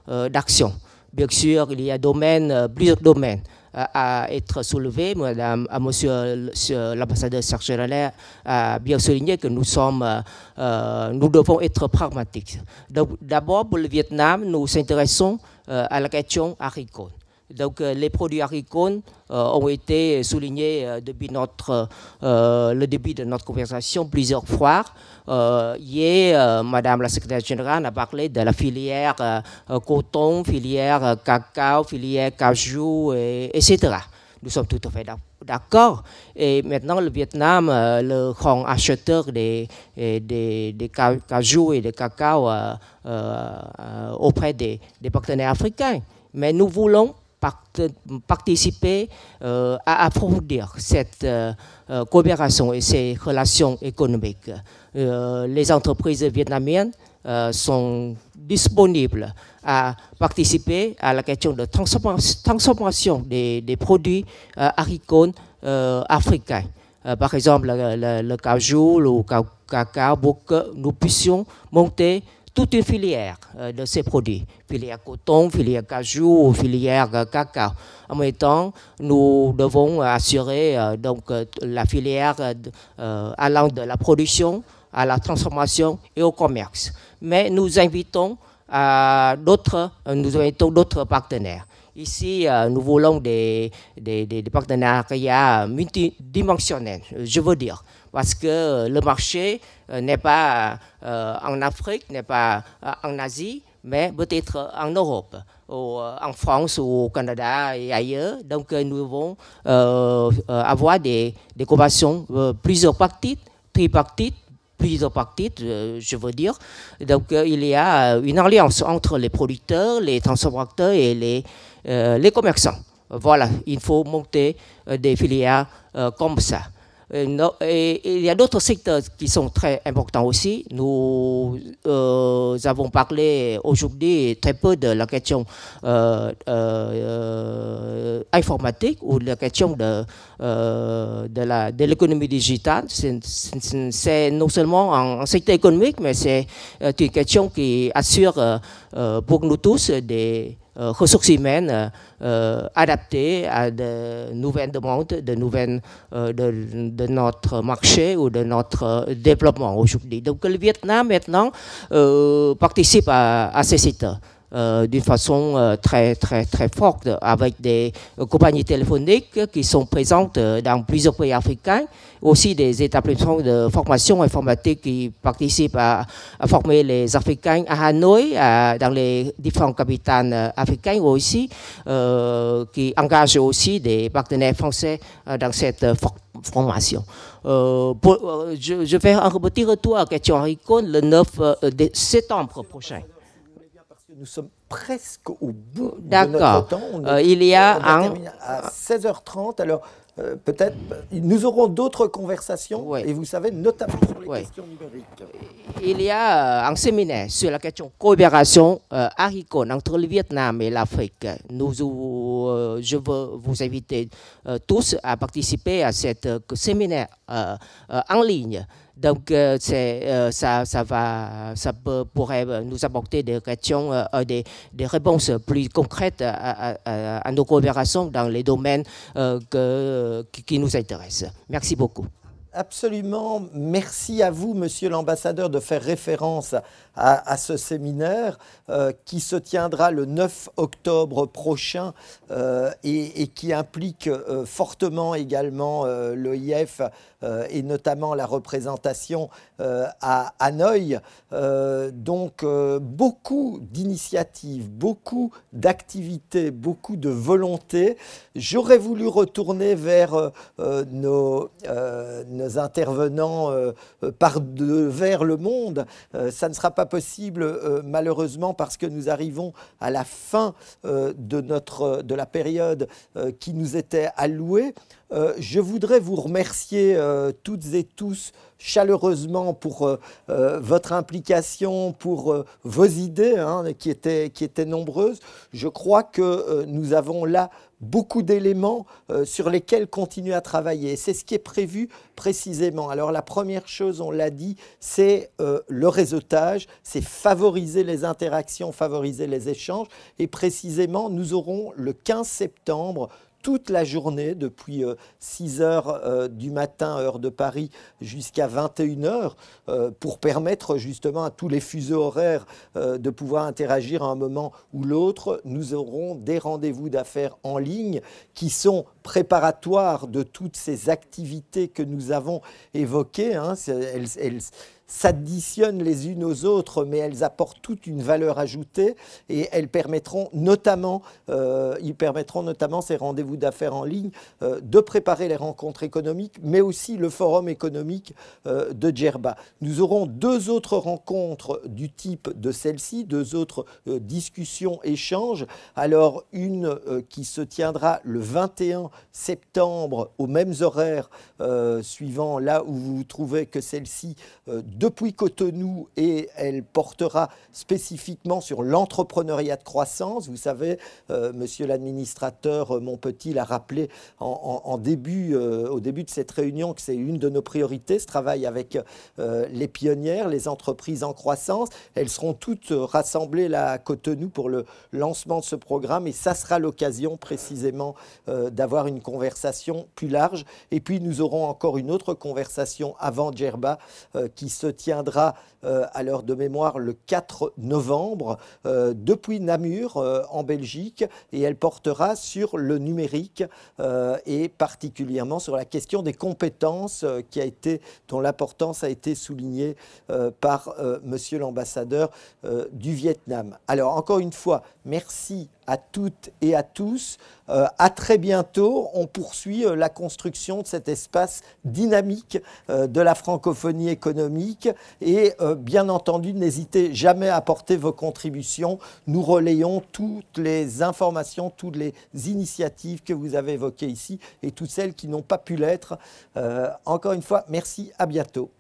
d'action. Bien sûr, il y a plusieurs domaines à être soulevés. Monsieur l'ambassadeur Serge Lallet a bien souligné que nous devons être pragmatiques. D'abord, pour le Vietnam, nous nous intéressons à la question agricole. Donc, les produits agricoles ont été soulignés depuis le début de notre conversation plusieurs fois. Hier, Madame la secrétaire générale a parlé de la filière coton, filière cacao, filière cajou, etc. Nous sommes tout à fait d'accord. Et maintenant, le Vietnam, le grand acheteur des cajou et des cacao auprès des partenaires africains. Mais nous voulons participer à approfondir cette coopération et ces relations économiques. Les entreprises vietnamiennes sont disponibles à participer à la question de transformation des produits agricoles africains. Par exemple, le cajou, le cacao, pour que nous puissions monter toute une filière de ces produits, filière coton, filière cajou, filière cacao. En même temps, nous devons assurer donc la filière allant de la production à la transformation et au commerce. Mais nous invitons d'autres partenaires. Ici, nous voulons des partenariats multidimensionnels, je veux dire, parce que le marché n'est pas en Afrique, n'est pas en Asie, mais peut-être en Europe, ou en France, ou au Canada et ailleurs. Donc, nous devons avoir des coopérations plusieurs parties, tripartites, plusieurs parties, je veux dire. Donc, il y a une alliance entre les producteurs, les transformateurs et les commerçants. Voilà, il faut monter des filières comme ça. Et il y a d'autres secteurs qui sont très importants aussi. Nous avons parlé aujourd'hui très peu de la question informatique ou de la question de l'économie digitale. C'est non seulement un secteur économique, mais c'est une question qui assure pour nous tous des ressources humaines adaptées à de nouvelles demandes, de notre marché ou de notre développement aujourd'hui. Donc le Vietnam maintenant participe à ces secteurs d'une façon très forte avec des compagnies téléphoniques qui sont présentes dans plusieurs pays africains, aussi des établissements de formation informatique qui participent à former les Africains à Hanoï, dans les différentes capitales africaines aussi, qui engagent aussi des partenaires français dans cette formation. Je vais un petit retour à la question agricole le 9 septembre prochain. Nous sommes presque au bout de notre temps. Il y a à 16h30. Alors, peut-être, nous aurons d'autres conversations, et vous savez, notamment sur les questions numériques. Il y a un séminaire sur la question coopération agricole entre le Vietnam et l'Afrique. Je veux vous inviter tous à participer à ce séminaire en ligne. Donc, ça pourrait nous apporter des questions, des réponses plus concrètes à nos coopérations dans les domaines qui nous intéressent. Merci beaucoup. Absolument. Merci à vous, Monsieur l'ambassadeur, de faire référence à ce séminaire qui se tiendra le 9 octobre prochain et qui implique fortement également l'OIF et notamment la représentation à Hanoï. Donc, beaucoup d'initiatives, beaucoup d'activités, beaucoup de volonté. J'aurais voulu retourner vers nos intervenants vers le monde. Ça ne sera pas possible malheureusement parce que nous arrivons à la fin de la période qui nous était allouée. Je voudrais vous remercier toutes et tous chaleureusement pour votre implication, pour vos idées qui étaient nombreuses. Je crois que nous avons là beaucoup d'éléments sur lesquels continuer à travailler. C'est ce qui est prévu précisément. Alors la première chose, on l'a dit, c'est le réseautage, c'est favoriser les interactions, favoriser les échanges. Et précisément, nous aurons le 15 septembre toute la journée, depuis 6 heures du matin, heure de Paris, jusqu'à 21 heures, pour permettre justement à tous les fuseaux horaires de pouvoir interagir à un moment ou l'autre. Nous aurons des rendez-vous d'affaires en ligne qui sont préparatoires de toutes ces activités que nous avons évoquées. Elles s'additionnent les unes aux autres, mais elles apportent toute une valeur ajoutée et elles permettront notamment, ces rendez-vous d'affaires en ligne, de préparer les rencontres économiques, mais aussi le forum économique de Djerba. Nous aurons 2 autres rencontres du type de celle-ci, 2 autres discussions, échanges. Alors, une qui se tiendra le 21 septembre aux mêmes horaires, suivant là où vous vous trouvez que celle-ci depuis Cotonou, et elle portera spécifiquement sur l'entrepreneuriat de croissance. Vous savez, monsieur l'administrateur Monpetit l'a rappelé au début de cette réunion que c'est une de nos priorités, ce travail avec les pionnières, les entreprises en croissance. Elles seront toutes rassemblées là à Cotonou pour le lancement de ce programme et ça sera l'occasion précisément d'avoir une conversation plus large. Et puis nous aurons encore une autre conversation avant Djerba qui se tiendra à l'heure de mémoire le 4 novembre depuis Namur en Belgique et elle portera sur le numérique et particulièrement sur la question des compétences dont l'importance a été soulignée par monsieur l'ambassadeur du Vietnam. Alors encore une fois, merci à toutes et à tous. À très bientôt. On poursuit la construction de cet espace dynamique de la francophonie économique et bien entendu, n'hésitez jamais à apporter vos contributions. Nous relayons toutes les informations, toutes les initiatives que vous avez évoquées ici et toutes celles qui n'ont pas pu l'être. Encore une fois, merci, à bientôt.